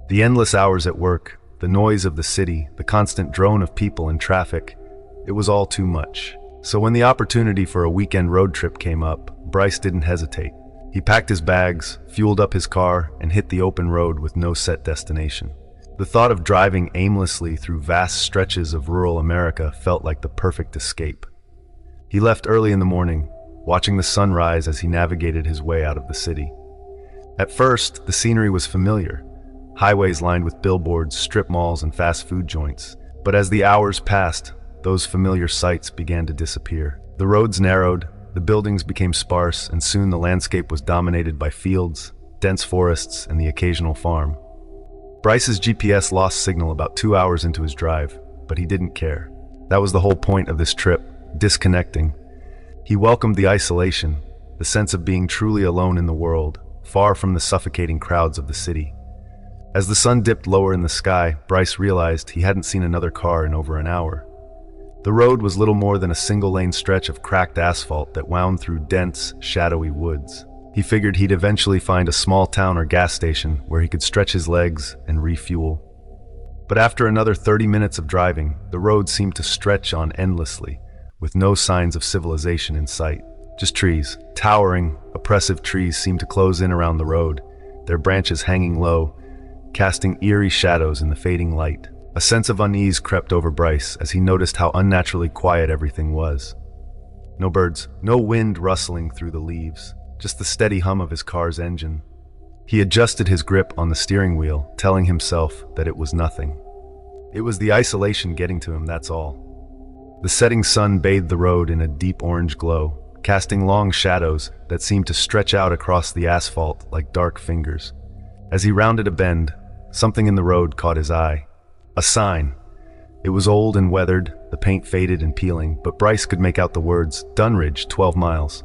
A: The endless hours at work, the noise of the city, the constant drone of people and traffic, it was all too much. So when the opportunity for a weekend road trip came up, Bryce didn't hesitate. He packed his bags, fueled up his car, and hit the open road with no set destination. The thought of driving aimlessly through vast stretches of rural America felt like the perfect escape. He left early in the morning, watching the sun rise as he navigated his way out of the city. At first, the scenery was familiar. Highways lined with billboards, strip malls, and fast food joints. But as the hours passed, those familiar sights began to disappear. The roads narrowed, the buildings became sparse, and soon the landscape was dominated by fields, dense forests, and the occasional farm. Bryce's GPS lost signal about 2 hours into his drive, but he didn't care. That was the whole point of this trip. Disconnecting. He welcomed the isolation, the sense of being truly alone in the world, far from the suffocating crowds of the city. As the sun dipped lower in the sky, Bryce realized he hadn't seen another car in over an hour. The road was little more than a single-lane stretch of cracked asphalt that wound through dense, shadowy woods. He figured he'd eventually find a small town or gas station where he could stretch his legs and refuel. But after another 30 minutes of driving, the road seemed to stretch on endlessly, with no signs of civilization in sight. Just trees. Towering, oppressive trees seemed to close in around the road, their branches hanging low, casting eerie shadows in the fading light. A sense of unease crept over Bryce as he noticed how unnaturally quiet everything was. No birds, no wind rustling through the leaves, just the steady hum of his car's engine. He adjusted his grip on the steering wheel, telling himself that it was nothing. It was the isolation getting to him, that's all. The setting sun bathed the road in a deep orange glow, casting long shadows that seemed to stretch out across the asphalt like dark fingers. As he rounded a bend, something in the road caught his eye. A sign. It was old and weathered, the paint faded and peeling, but Bryce could make out the words, Dunridge, 12 miles.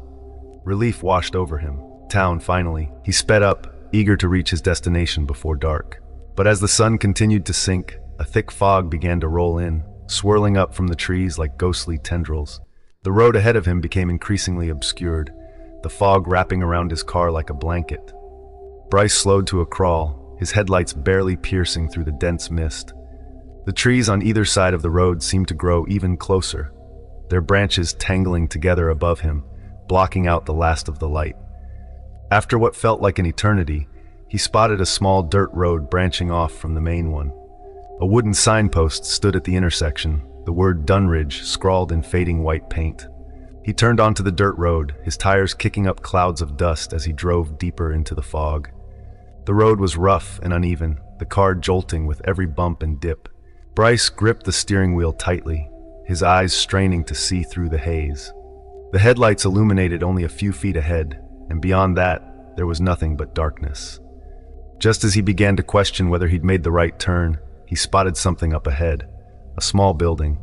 A: Relief washed over him. Town, finally. He sped up, eager to reach his destination before dark. But as the sun continued to sink, a thick fog began to roll in, swirling up from the trees like ghostly tendrils. The road ahead of him became increasingly obscured, the fog wrapping around his car like a blanket. Bryce slowed to a crawl, his headlights barely piercing through the dense mist. The trees on either side of the road seemed to grow even closer, their branches tangling together above him, blocking out the last of the light. After what felt like an eternity, he spotted a small dirt road branching off from the main one. A wooden signpost stood at the intersection, the word Dunridge scrawled in fading white paint. He turned onto the dirt road, his tires kicking up clouds of dust as he drove deeper into the fog. The road was rough and uneven, the car jolting with every bump and dip. Bryce gripped the steering wheel tightly, his eyes straining to see through the haze. The headlights illuminated only a few feet ahead, and beyond that, there was nothing but darkness. Just as he began to question whether he'd made the right turn, he spotted something up ahead, a small building.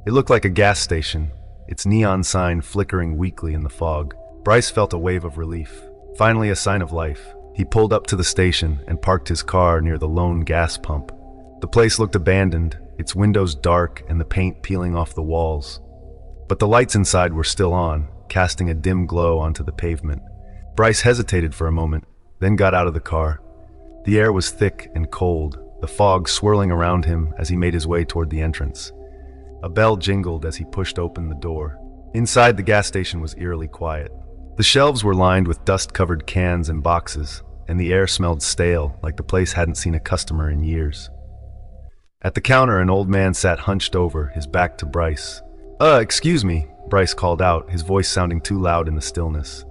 A: It looked like a gas station, its neon sign flickering weakly in the fog. Bryce felt a wave of relief. Finally, a sign of life. He pulled up to the station and parked his car near the lone gas pump. The place looked abandoned, its windows dark and the paint peeling off the walls. But the lights inside were still on, casting a dim glow onto the pavement. Bryce hesitated for a moment, then got out of the car. The air was thick and cold, the fog swirling around him as he made his way toward the entrance. A bell jingled as he pushed open the door. Inside, the gas station was eerily quiet. The shelves were lined with dust-covered cans and boxes, and the air smelled stale, like the place hadn't seen a customer in years. At the counter, an old man sat hunched over, his back to Bryce. Excuse me," Bryce called out, his voice sounding too loud in the stillness.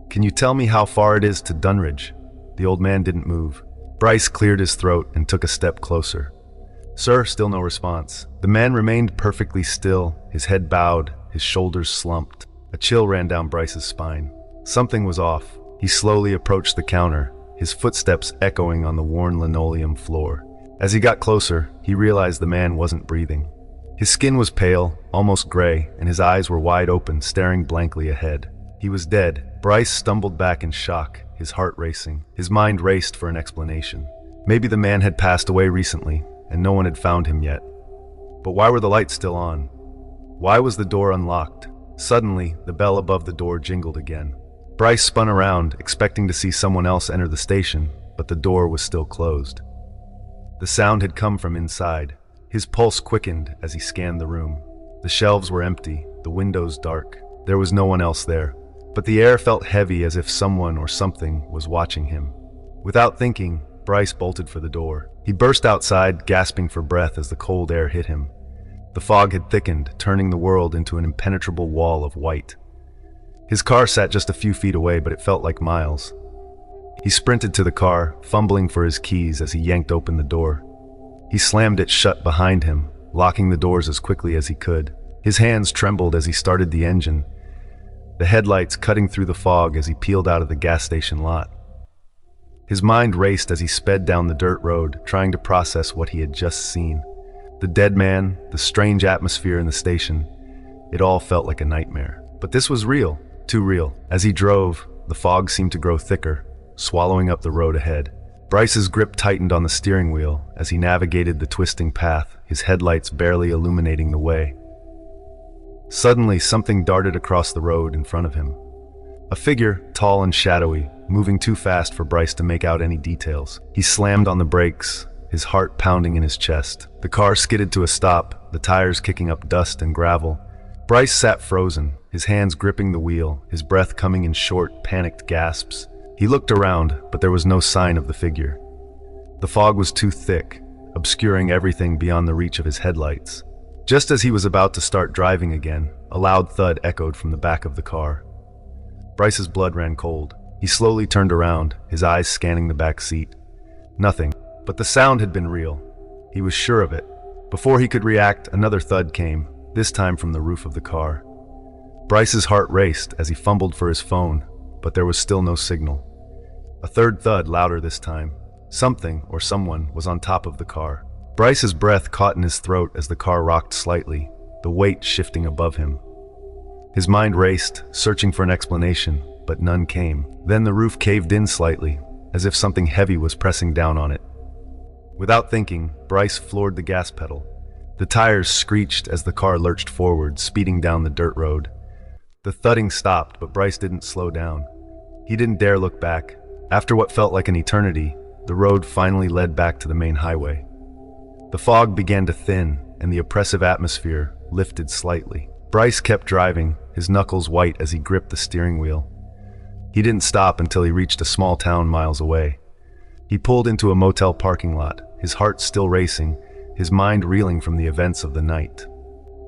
A: "Can you tell me how far it is to Dunridge?" The old man didn't move. Bryce cleared his throat and took a step closer. "Sir," still no response. The man remained perfectly still, his head bowed, his shoulders slumped. A chill ran down Bryce's spine. Something was off. He slowly approached the counter, his footsteps echoing on the worn linoleum floor. As he got closer, he realized the man wasn't breathing. His skin was pale, almost gray, and his eyes were wide open, staring blankly ahead. He was dead. Bryce stumbled back in shock, his heart racing. His mind raced for an explanation. Maybe the man had passed away recently, and no one had found him yet. But why were the lights still on? Why was the door unlocked? Suddenly, the bell above the door jingled again. Bryce spun around, expecting to see someone else enter the station, but the door was still closed. The sound had come from inside. His pulse quickened as he scanned the room. The shelves were empty, the windows dark. There was no one else there, but the air felt heavy as if someone or something was watching him. Without thinking, Bryce bolted for the door. He burst outside, gasping for breath as the cold air hit him. The fog had thickened, turning the world into an impenetrable wall of white. His car sat just a few feet away, but it felt like miles. He sprinted to the car, fumbling for his keys as he yanked open the door. He slammed it shut behind him, locking the doors as quickly as he could. His hands trembled as he started the engine, the headlights cutting through the fog as he peeled out of the gas station lot. His mind raced as he sped down the dirt road, trying to process what he had just seen. The dead man, the strange atmosphere in the station, it all felt like a nightmare. But this was real, too real. As he drove, the fog seemed to grow thicker, swallowing up the road ahead. Bryce's grip tightened on the steering wheel as he navigated the twisting path, his headlights barely illuminating the way. Suddenly, something darted across the road in front of him. A figure, tall and shadowy, moving too fast for Bryce to make out any details. He slammed on the brakes, his heart pounding in his chest. The car skidded to a stop, the tires kicking up dust and gravel. Bryce sat frozen, his hands gripping the wheel, his breath coming in short, panicked gasps. He looked around, but there was no sign of the figure. The fog was too thick, obscuring everything beyond the reach of his headlights. Just as he was about to start driving again, a loud thud echoed from the back of the car. Bryce's blood ran cold. He slowly turned around, his eyes scanning the back seat. Nothing, but the sound had been real. He was sure of it. Before he could react, another thud came, this time from the roof of the car. Bryce's heart raced as he fumbled for his phone, but there was still no signal. A third thud, louder this time. Something, or someone, was on top of the car. Bryce's breath caught in his throat as the car rocked slightly, the weight shifting above him. His mind raced, searching for an explanation, but none came. Then the roof caved in slightly, as if something heavy was pressing down on it. Without thinking, Bryce floored the gas pedal. The tires screeched as the car lurched forward, speeding down the dirt road. The thudding stopped, but Bryce didn't slow down. He didn't dare look back. After what felt like an eternity, the road finally led back to the main highway. The fog began to thin, and the oppressive atmosphere lifted slightly. Bryce kept driving, his knuckles white as he gripped the steering wheel. He didn't stop until he reached a small town miles away. He pulled into a motel parking lot, his heart still racing, his mind reeling from the events of the night.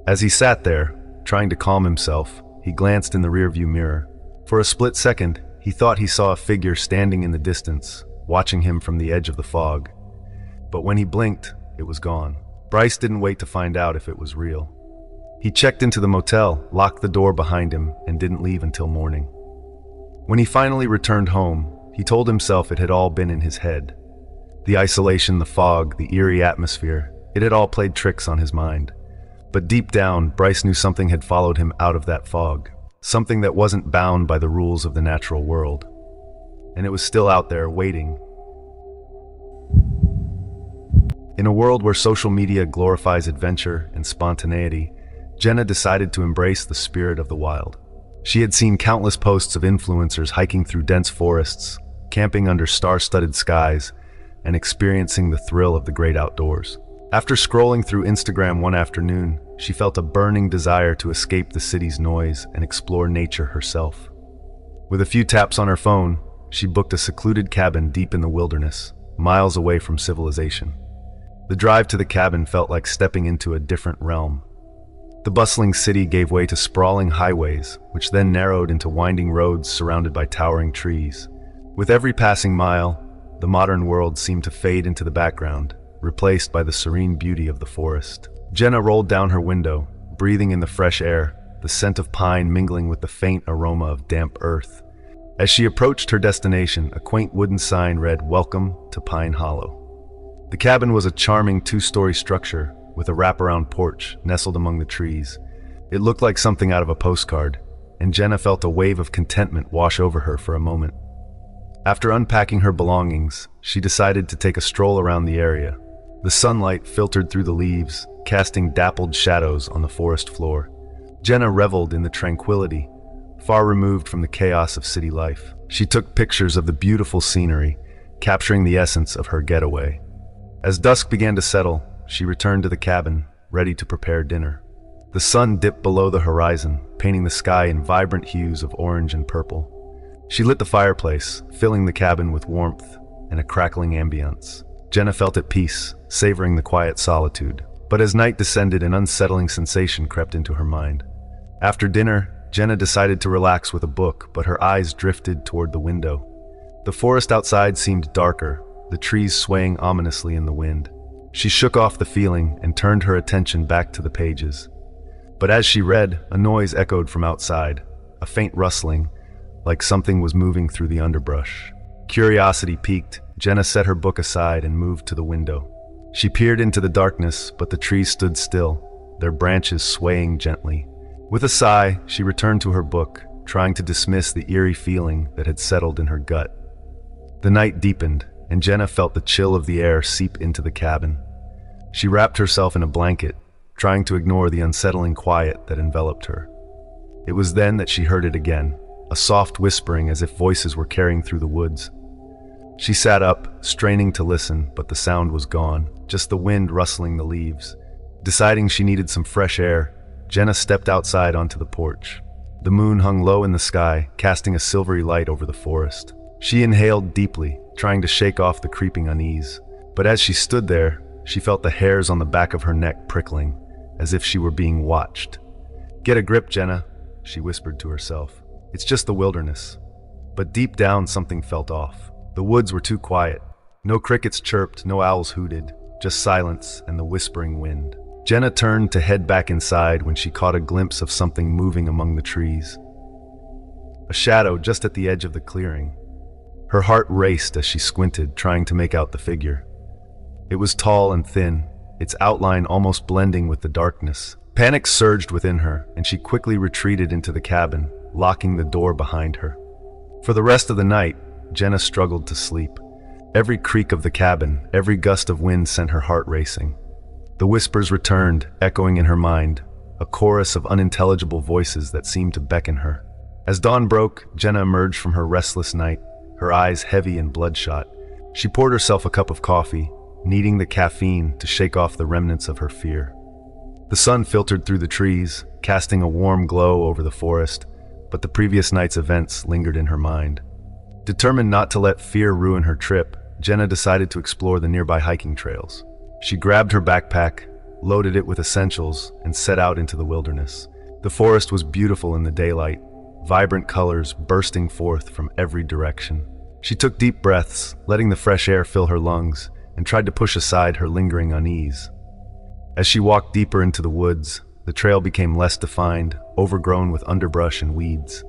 A: As he sat there, trying to calm himself, he glanced in the rearview mirror. For a split second, he thought he saw a figure standing in the distance, watching him from the edge of the fog. But when he blinked, it was gone. Bryce didn't wait to find out if it was real. He checked into the motel, locked the door behind him, and didn't leave until morning. When he finally returned home, he told himself it had all been in his head. The isolation, the fog, the eerie atmosphere, it had all played tricks on his mind. But deep down, Bryce knew something had followed him out of that fog, something that wasn't bound by the rules of the natural world. And it was still out there, waiting. In a world where social media glorifies adventure and spontaneity, Jenna decided to embrace the spirit of the wild. She had seen countless posts of influencers hiking through dense forests, camping under star-studded skies, and experiencing the thrill of the great outdoors. After scrolling through Instagram one afternoon, she felt a burning desire to escape the city's noise and explore nature herself. With a few taps on her phone, she booked a secluded cabin deep in the wilderness, miles away from civilization. The drive to the cabin felt like stepping into a different realm. The bustling city gave way to sprawling highways, which then narrowed into winding roads surrounded by towering trees. With every passing mile, the modern world seemed to fade into the background, replaced by the serene beauty of the forest. Jenna rolled down her window, breathing in the fresh air, the scent of pine mingling with the faint aroma of damp earth. As she approached her destination, a quaint wooden sign read, "Welcome to Pine Hollow." The cabin was a charming two-story structure with a wraparound porch nestled among the trees. It looked like something out of a postcard, and Jenna felt a wave of contentment wash over her for a moment. After unpacking her belongings, she decided to take a stroll around the area. The sunlight filtered through the leaves, casting dappled shadows on the forest floor. Jenna reveled in the tranquility, far removed from the chaos of city life. She took pictures of the beautiful scenery, capturing the essence of her getaway. As dusk began to settle, she returned to the cabin, ready to prepare dinner. The sun dipped below the horizon, painting the sky in vibrant hues of orange and purple. She lit the fireplace, filling the cabin with warmth and a crackling ambience. Jenna felt at peace, savoring the quiet solitude. But as night descended, an unsettling sensation crept into her mind. After dinner, Jenna decided to relax with a book, but her eyes drifted toward the window. The forest outside seemed darker, the trees swaying ominously in the wind. She shook off the feeling and turned her attention back to the pages. But as she read, a noise echoed from outside, a faint rustling, like something was moving through the underbrush. Curiosity piqued, Jenna set her book aside and moved to the window. She peered into the darkness, but the trees stood still, their branches swaying gently. With a sigh, she returned to her book, trying to dismiss the eerie feeling that had settled in her gut. The night deepened, and Jenna felt the chill of the air seep into the cabin. She wrapped herself in a blanket, trying to ignore the unsettling quiet that enveloped her. It was then that she heard it again, a soft whispering as if voices were carrying through the woods. She sat up, straining to listen, but the sound was gone, just the wind rustling the leaves. Deciding she needed some fresh air, Jenna stepped outside onto the porch. The moon hung low in the sky, casting a silvery light over the forest. She inhaled deeply, trying to shake off the creeping unease. But as she stood there, she felt the hairs on the back of her neck prickling, as if she were being watched. "Get a grip, Jenna," she whispered to herself. "It's just the wilderness." But deep down, something felt off. The woods were too quiet. No crickets chirped, no owls hooted, just silence and the whispering wind. Jenna turned to head back inside when she caught a glimpse of something moving among the trees. A shadow just at the edge of the clearing. Her heart raced as she squinted, trying to make out the figure. It was tall and thin, its outline almost blending with the darkness. Panic surged within her, and she quickly retreated into the cabin, locking the door behind her. For the rest of the night, Jenna struggled to sleep. Every creak of the cabin, every gust of wind sent her heart racing. The whispers returned, echoing in her mind, a chorus of unintelligible voices that seemed to beckon her. As dawn broke, Jenna emerged from her restless night, her eyes heavy and bloodshot. She poured herself a cup of coffee, needing the caffeine to shake off the remnants of her fear. The sun filtered through the trees, casting a warm glow over the forest, but the previous night's events lingered in her mind. Determined not to let fear ruin her trip, Jenna decided to explore the nearby hiking trails. She grabbed her backpack, loaded it with essentials, and set out into the wilderness. The forest was beautiful in the daylight, vibrant colors bursting forth from every direction. She took deep breaths, letting the fresh air fill her lungs, and tried to push aside her lingering unease. As she walked deeper into the woods, the trail became less defined, overgrown with underbrush and weeds.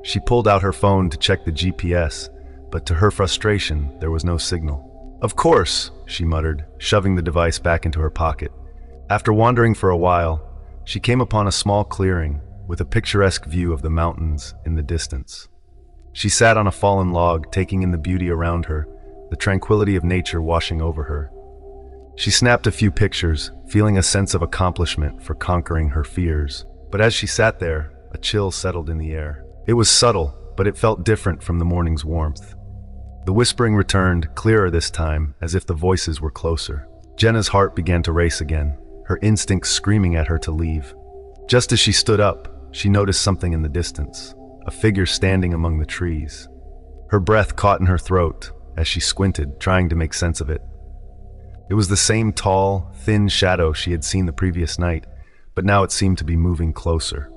A: She pulled out her phone to check the GPS, but to her frustration, there was no signal. "Of course," she muttered, shoving the device back into her pocket. After wandering for a while, she came upon a small clearing with a picturesque view of the mountains in the distance. She sat on a fallen log, taking in the beauty around her, the tranquility of nature washing over her. She snapped a few pictures, feeling a sense of accomplishment for conquering her fears. But as she sat there, a chill settled in the air. It was subtle, but it felt different from the morning's warmth. The whispering returned, clearer this time, as if the voices were closer. Jenna's heart began to race again, her instincts screaming at her to leave. Just as she stood up, she noticed something in the distance, a figure standing among the trees. Her breath caught in her throat as she squinted, trying to make sense of it. It was the same tall, thin shadow she had seen the previous night, but now it seemed to be moving closer.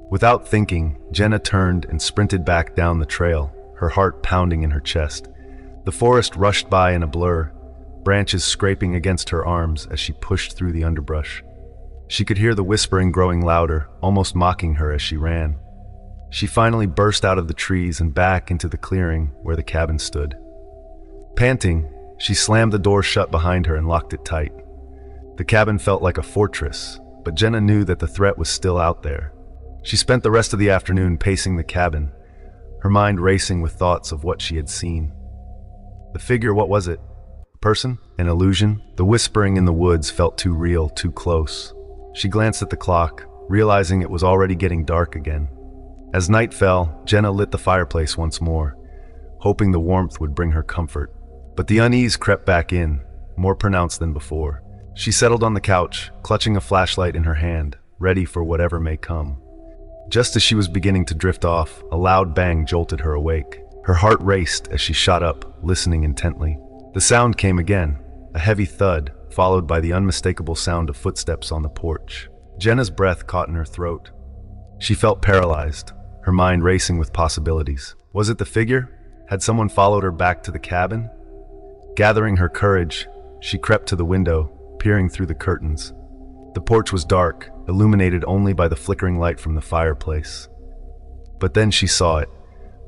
A: Without thinking, Jenna turned and sprinted back down the trail, her heart pounding in her chest. The forest rushed by in a blur, branches scraping against her arms as she pushed through the underbrush. She could hear the whispering growing louder, almost mocking her as she ran. She finally burst out of the trees and back into the clearing where the cabin stood. Panting, she slammed the door shut behind her and locked it tight. The cabin felt like a fortress, but Jenna knew that the threat was still out there. She spent the rest of the afternoon pacing the cabin, her mind racing with thoughts of what she had seen. The figure, what was it? A person? An illusion? The whispering in the woods felt too real, too close. She glanced at the clock, realizing it was already getting dark again. As night fell, Jenna lit the fireplace once more, hoping the warmth would bring her comfort. But the unease crept back in, more pronounced than before. She settled on the couch, clutching a flashlight in her hand, ready for whatever may come. Just as she was beginning to drift off, a loud bang jolted her awake. Her heart raced as she shot up, listening intently. The sound came again, a heavy thud, followed by the unmistakable sound of footsteps on the porch. Jenna's breath caught in her throat. She felt paralyzed, her mind racing with possibilities. Was it the figure? Had someone followed her back to the cabin? Gathering her courage, she crept to the window, peering through the curtains. The porch was dark, illuminated only by the flickering light from the fireplace. But then she saw it,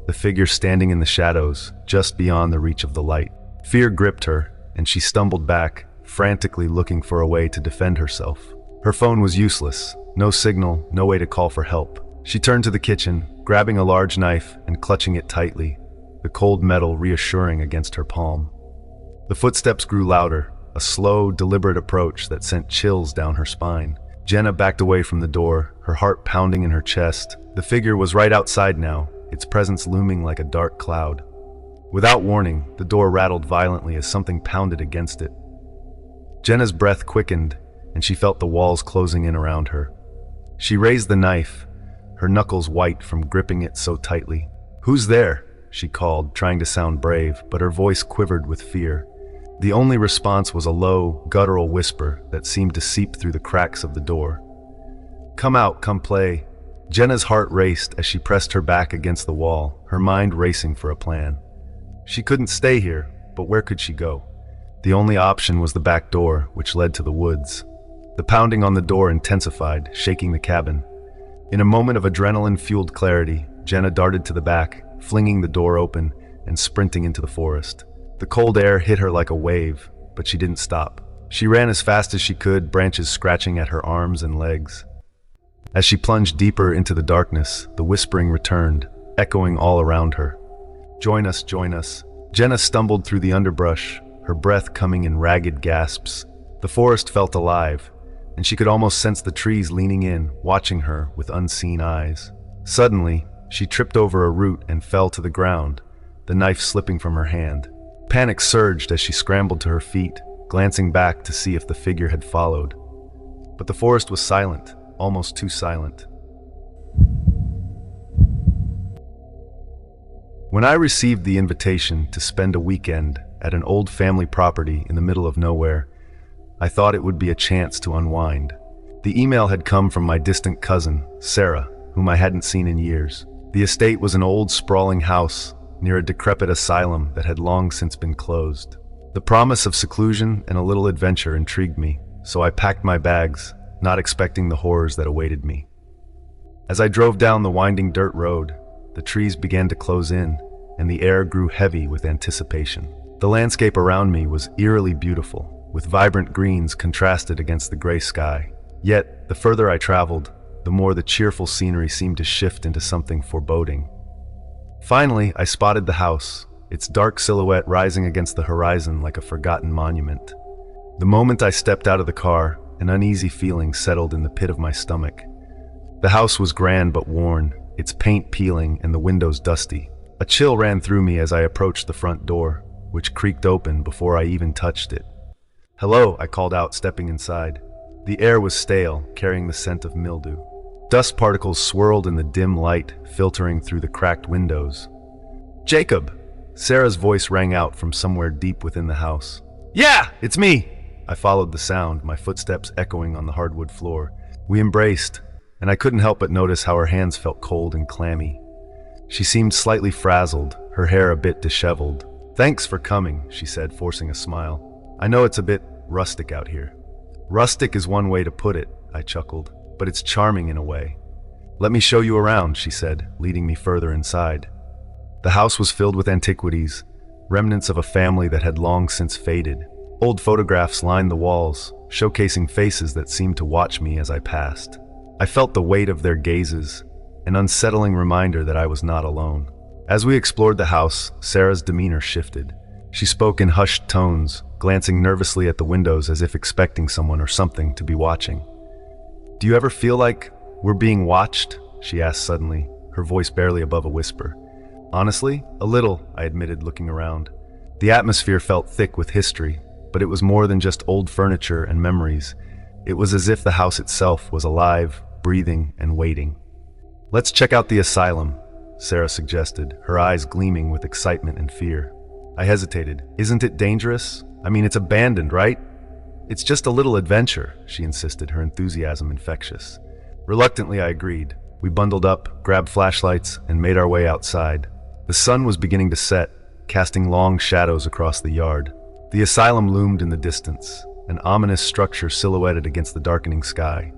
A: the figure standing in the shadows, just beyond the reach of the light. Fear gripped her, and she stumbled back, frantically looking for a way to defend herself. Her phone was useless, no signal, no way to call for help. She turned to the kitchen, grabbing a large knife and clutching it tightly, the cold metal reassuring against her palm. The footsteps grew louder, a slow, deliberate approach that sent chills down her spine. Jenna backed away from the door, her heart pounding in her chest. The figure was right outside now, its presence looming like a dark cloud. Without warning, the door rattled violently as something pounded against it. Jenna's breath quickened, and she felt the walls closing in around her. She raised the knife, her knuckles white from gripping it so tightly. "Who's there?" she called, trying to sound brave, but her voice quivered with fear. The only response was a low, guttural whisper that seemed to seep through the cracks of the door. "Come out, come play." Jenna's heart raced as she pressed her back against the wall, her mind racing for a plan. She couldn't stay here, but where could she go? The only option was the back door, which led to the woods. The pounding on the door intensified, shaking the cabin. In a moment of adrenaline-fueled clarity, Jenna darted to the back, flinging the door open and sprinting into the forest. The cold air hit her like a wave, but she didn't stop. She ran as fast as she could, branches scratching at her arms and legs. As she plunged deeper into the darkness, the whispering returned, echoing all around her. "Join us, join us." Jenna stumbled through the underbrush, her breath coming in ragged gasps. The forest felt alive, and she could almost sense the trees leaning in, watching her with unseen eyes. Suddenly, she tripped over a root and fell to the ground, the knife slipping from her hand. Panic surged as she scrambled to her feet, glancing back to see if the figure had followed. But the forest was silent, almost too silent. When I received the invitation to spend a weekend at an old family property in the middle of nowhere, I thought it would be a chance to unwind. The email had come from my distant cousin, Sarah, whom I hadn't seen in years. The estate was an old, sprawling house near a decrepit asylum that had long since been closed. The promise of seclusion and a little adventure intrigued me, so I packed my bags, not expecting the horrors that awaited me. As I drove down the winding dirt road, the trees began to close in, and the air grew heavy with anticipation. The landscape around me was eerily beautiful, with vibrant greens contrasted against the gray sky. Yet, the further I traveled, the more the cheerful scenery seemed to shift into something foreboding. Finally, I spotted the house, its dark silhouette rising against the horizon like a forgotten monument. The moment I stepped out of the car, an uneasy feeling settled in the pit of my stomach. The house was grand but worn, its paint peeling and the windows dusty. A chill ran through me as I approached the front door, which creaked open before I even touched it. "Hello," I called out, stepping inside. The air was stale, carrying the scent of mildew. Dust particles swirled in the dim light, filtering through the cracked windows. "Jacob!" Sarah's voice rang out from somewhere deep within the house. "Yeah, it's me!" I followed the sound, my footsteps echoing on the hardwood floor. We embraced, and I couldn't help but notice how her hands felt cold and clammy. She seemed slightly frazzled, her hair a bit disheveled. "Thanks for coming," she said, forcing a smile. "I know it's a bit rustic out here." "Rustic is one way to put it," I chuckled, "but it's charming in a way." "Let me show you around," she said, leading me further inside. The house was filled with antiquities, remnants of a family that had long since faded. Old photographs lined the walls, showcasing faces that seemed to watch me as I passed. I felt the weight of their gazes, an unsettling reminder that I was not alone. As we explored the house, Sarah's demeanor shifted. She spoke in hushed tones, glancing nervously at the windows as if expecting someone or something to be watching. "Do you ever feel like we're being watched?" she asked suddenly, her voice barely above a whisper. "Honestly, a little," I admitted, looking around. The atmosphere felt thick with history, but it was more than just old furniture and memories. It was as if the house itself was alive, breathing, and waiting. "Let's check out the asylum," Sarah suggested, her eyes gleaming with excitement and fear. I hesitated. "Isn't it dangerous? I mean, it's abandoned, right?" "It's just a little adventure," she insisted, her enthusiasm infectious. Reluctantly, I agreed. We bundled up, grabbed flashlights, and made our way outside. The sun was beginning to set, casting long shadows across the yard. The asylum loomed in the distance, an ominous structure silhouetted against the darkening sky.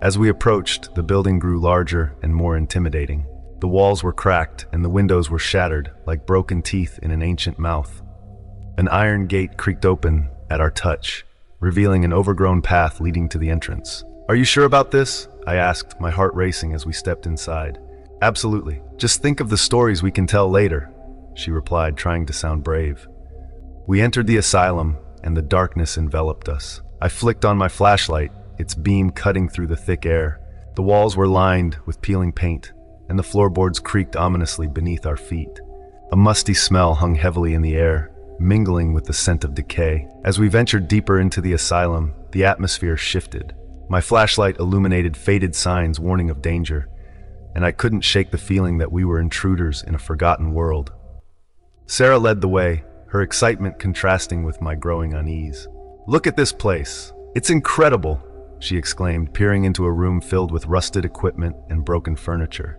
A: As we approached, the building grew larger and more intimidating. The walls were cracked, and the windows were shattered, like broken teeth in an ancient mouth. An iron gate creaked open at our touch, revealing an overgrown path leading to the entrance. "Are you sure about this?" I asked, my heart racing as we stepped inside. "Absolutely. Just think of the stories we can tell later," she replied, trying to sound brave. We entered the asylum, and the darkness enveloped us. I flicked on my flashlight, its beam cutting through the thick air. The walls were lined with peeling paint, and the floorboards creaked ominously beneath our feet. A musty smell hung heavily in the air, mingling with the scent of decay. As we ventured deeper into the asylum, the atmosphere shifted. My flashlight illuminated faded signs warning of danger, and I couldn't shake the feeling that we were intruders in a forgotten world. Sarah led the way, her excitement contrasting with my growing unease. "Look at this place. It's incredible," she exclaimed, peering into a room filled with rusted equipment and broken furniture.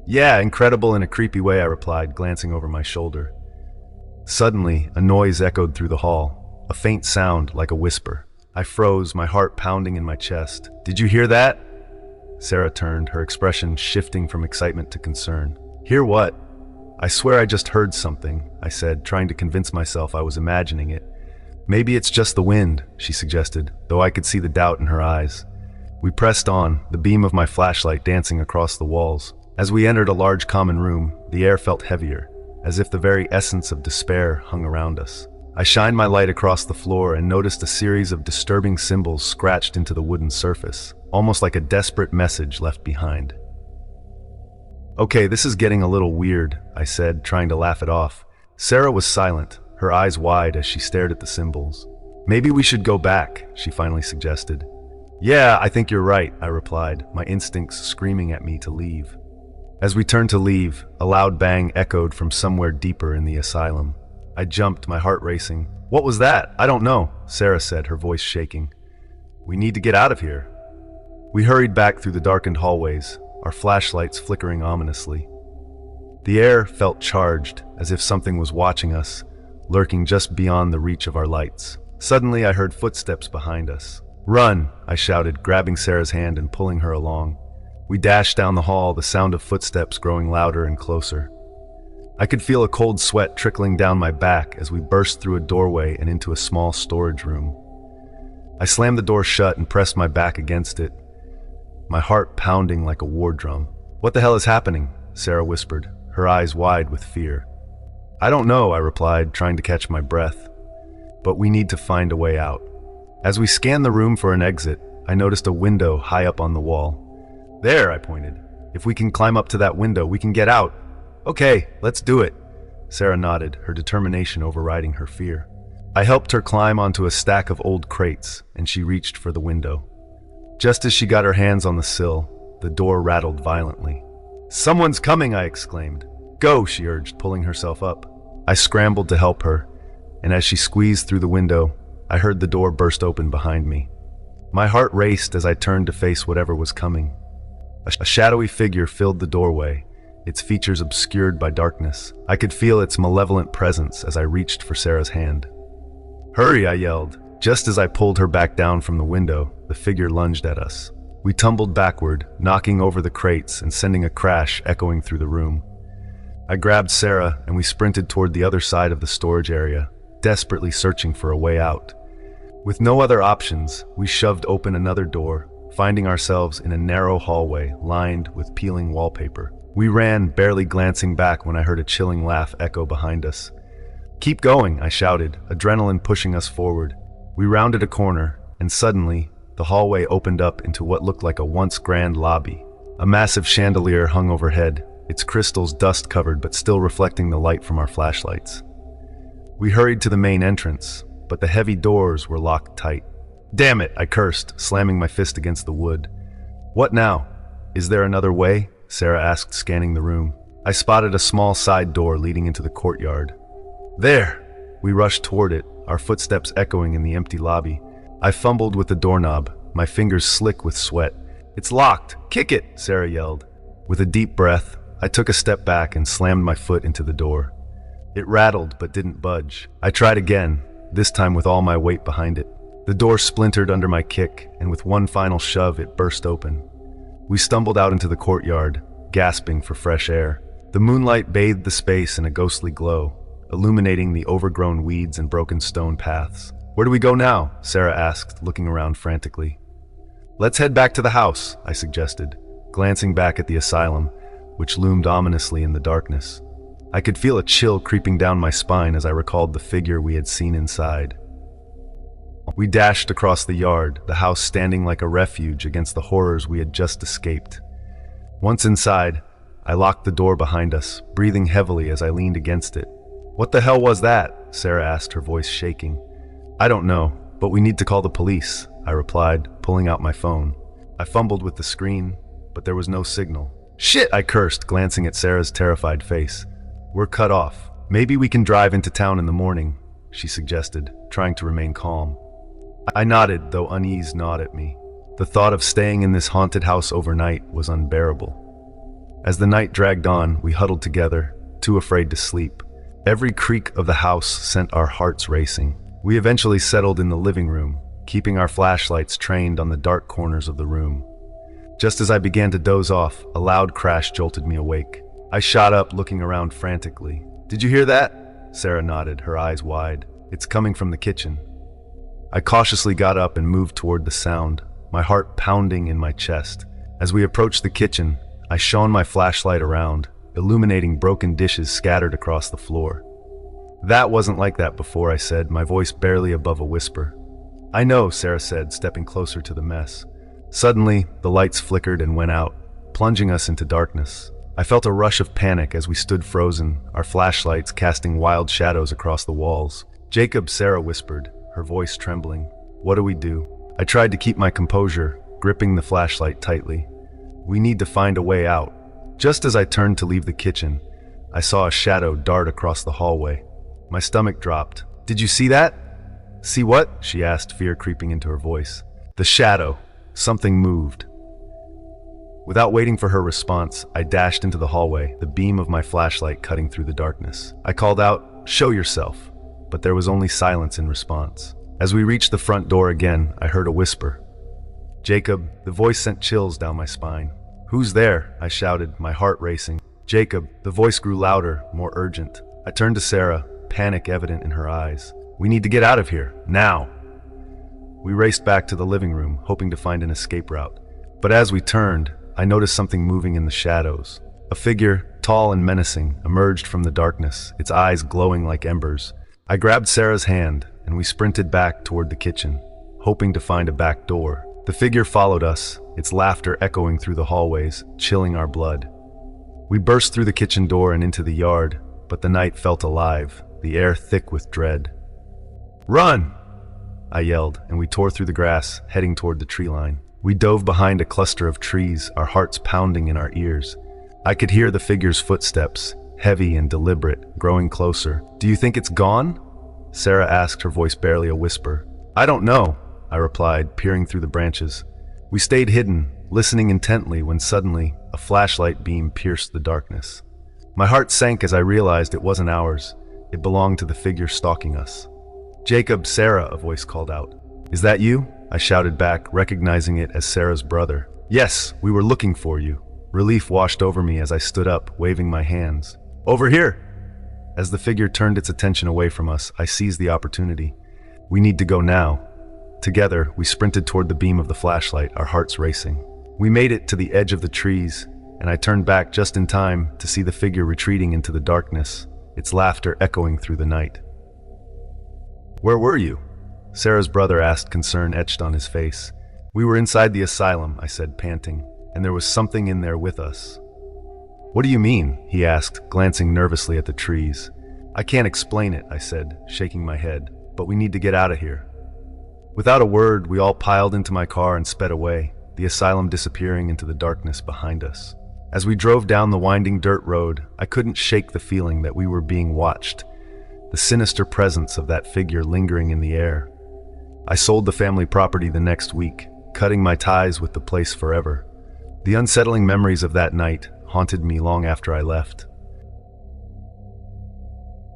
A: "Yeah, incredible in a creepy way," I replied, glancing over my shoulder. Suddenly, a noise echoed through the hall, a faint sound like a whisper. I froze, my heart pounding in my chest. "Did you hear that?" Sarah turned, her expression shifting from excitement to concern. "Hear what?" "I swear I just heard something," I said, trying to convince myself I was imagining it. "Maybe it's just the wind," she suggested, though I could see the doubt in her eyes. We pressed on, the beam of my flashlight dancing across the walls. As we entered a large common room, the air felt heavier, as if the very essence of despair hung around us. I shined my light across the floor and noticed a series of disturbing symbols scratched into the wooden surface, almost like a desperate message left behind. "Okay, this is getting a little weird," I said, trying to laugh it off. Sarah was silent, her eyes wide as she stared at the symbols. "Maybe we should go back," she finally suggested. "Yeah, I think you're right," I replied, my instincts screaming at me to leave. As we turned to leave, a loud bang echoed from somewhere deeper in the asylum. I jumped, my heart racing. "What was that? I don't know," Sarah said, her voice shaking. "We need to get out of here." We hurried back through the darkened hallways, our flashlights flickering ominously. The air felt charged, as if something was watching us, lurking just beyond the reach of our lights. Suddenly, I heard footsteps behind us. "Run!" I shouted, grabbing Sarah's hand and pulling her along. We dashed down the hall, the sound of footsteps growing louder and closer. I could feel a cold sweat trickling down my back as we burst through a doorway and into a small storage room. I slammed the door shut and pressed my back against it, my heart pounding like a war drum. "What the hell is happening?" Sarah whispered, her eyes wide with fear. "I don't know," I replied, trying to catch my breath. "But we need to find a way out." As we scanned the room for an exit, I noticed a window high up on the wall. "There," I pointed. "If we can climb up to that window, we can get out." "Okay, let's do it." Sarah nodded, her determination overriding her fear. I helped her climb onto a stack of old crates, and she reached for the window. Just as she got her hands on the sill, the door rattled violently. "Someone's coming!" I exclaimed. "Go!" she urged, pulling herself up. I scrambled to help her, and as she squeezed through the window, I heard the door burst open behind me. My heart raced as I turned to face whatever was coming. A shadowy figure filled the doorway, its features obscured by darkness. I could feel its malevolent presence as I reached for Sarah's hand. "Hurry!" I yelled. Just as I pulled her back down from the window, the figure lunged at us. We tumbled backward, knocking over the crates and sending a crash echoing through the room. I grabbed Sarah and we sprinted toward the other side of the storage area, desperately searching for a way out. With no other options, we shoved open another door, finding ourselves in a narrow hallway lined with peeling wallpaper. We ran, barely glancing back when I heard a chilling laugh echo behind us. "Keep going," I shouted, adrenaline pushing us forward. We rounded a corner, and suddenly, the hallway opened up into what looked like a once grand lobby. A massive chandelier hung overhead, its crystals dust-covered but still reflecting the light from our flashlights. We hurried to the main entrance, but the heavy doors were locked tight. "Damn it!" I cursed, slamming my fist against the wood. "What now? Is there another way?" Sarah asked, scanning the room. I spotted a small side door leading into the courtyard. "There!" We rushed toward it, our footsteps echoing in the empty lobby. I fumbled with the doorknob, my fingers slick with sweat. "It's locked! Kick it!" Sarah yelled. With a deep breath, I took a step back and slammed my foot into the door. It rattled but didn't budge. I tried again, this time with all my weight behind it. The door splintered under my kick, and with one final shove, it burst open. We stumbled out into the courtyard, gasping for fresh air. The moonlight bathed the space in a ghostly glow, illuminating the overgrown weeds and broken stone paths. "Where do we go now?" Sarah asked, looking around frantically. "Let's head back to the house," I suggested, glancing back at the asylum, which loomed ominously in the darkness. I could feel a chill creeping down my spine as I recalled the figure we had seen inside. We dashed across the yard, the house standing like a refuge against the horrors we had just escaped. Once inside, I locked the door behind us, breathing heavily as I leaned against it. "What the hell was that?" Sarah asked, her voice shaking. "I don't know, but we need to call the police," I replied, pulling out my phone. I fumbled with the screen, but there was no signal. Shit, I cursed, glancing at Sarah's terrified face. We're cut off. Maybe we can drive into town in the morning, she suggested, trying to remain calm. I nodded, though unease gnawed at me. The thought of staying in this haunted house overnight was unbearable. As the night dragged on, we huddled together, too afraid to sleep. Every creak of the house sent our hearts racing. We eventually settled in the living room, keeping our flashlights trained on the dark corners of the room. Just as I began to doze off, a loud crash jolted me awake. I shot up, looking around frantically. Did you hear that? Sarah nodded, her eyes wide. It's coming from the kitchen. I cautiously got up and moved toward the sound, my heart pounding in my chest. As we approached the kitchen, I shone my flashlight around, illuminating broken dishes scattered across the floor. That wasn't like that before, I said, my voice barely above a whisper. I know, Sarah said, stepping closer to the mess. Suddenly, the lights flickered and went out, plunging us into darkness. I felt a rush of panic as we stood frozen, our flashlights casting wild shadows across the walls. Jacob, Sarah whispered, her voice trembling. What do we do? I tried to keep my composure, gripping the flashlight tightly. We need to find a way out. Just as I turned to leave the kitchen, I saw a shadow dart across the hallway. My stomach dropped. Did you see that? See what? She asked, fear creeping into her voice. The shadow. Something moved. Without waiting for her response, I dashed into the hallway, the beam of my flashlight cutting through the darkness. I called out, "Show yourself," but there was only silence in response. As we reached the front door again, I heard a whisper. Jacob, the voice sent chills down my spine. Who's there? I shouted, my heart racing. Jacob, the voice grew louder, more urgent. I turned to Sarah, panic evident in her eyes. We need to get out of here, now. We raced back to the living room, hoping to find an escape route. But as we turned, I noticed something moving in the shadows. A figure, tall and menacing, emerged from the darkness, its eyes glowing like embers. I grabbed Sarah's hand, and we sprinted back toward the kitchen, hoping to find a back door. The figure followed us, its laughter echoing through the hallways, chilling our blood. We burst through the kitchen door and into the yard, but the night felt alive, the air thick with dread. Run! I yelled, and we tore through the grass, heading toward the tree line. We dove behind a cluster of trees, our hearts pounding in our ears. I could hear the figure's footsteps, heavy and deliberate, growing closer. Do you think it's gone? Sarah asked, her voice barely a whisper. I don't know, I replied, peering through the branches. We stayed hidden, listening intently when suddenly a flashlight beam pierced the darkness. My heart sank as I realized it wasn't ours. It belonged to the figure stalking us. Jacob, Sarah, a voice called out. Is that you? I shouted back, recognizing it as Sarah's brother. Yes, we were looking for you. Relief washed over me as I stood up, waving my hands. Over here! As the figure turned its attention away from us, I seized the opportunity. We need to go now. Together, we sprinted toward the beam of the flashlight, our hearts racing. We made it to the edge of the trees, and I turned back just in time to see the figure retreating into the darkness, its laughter echoing through the night. Where were you? Sarah's brother asked, concern etched on his face. We were inside the asylum, I said, panting, and there was something in there with us. What do you mean? He asked, glancing nervously at the trees. I can't explain it, I said, shaking my head, but we need to get out of here. Without a word, we all piled into my car and sped away, the asylum disappearing into the darkness behind us. As we drove down the winding dirt road, I couldn't shake the feeling that we were being watched, the sinister presence of that figure lingering in the air. I sold the family property the next week, cutting my ties with the place forever. The unsettling memories of that night haunted me long after I left.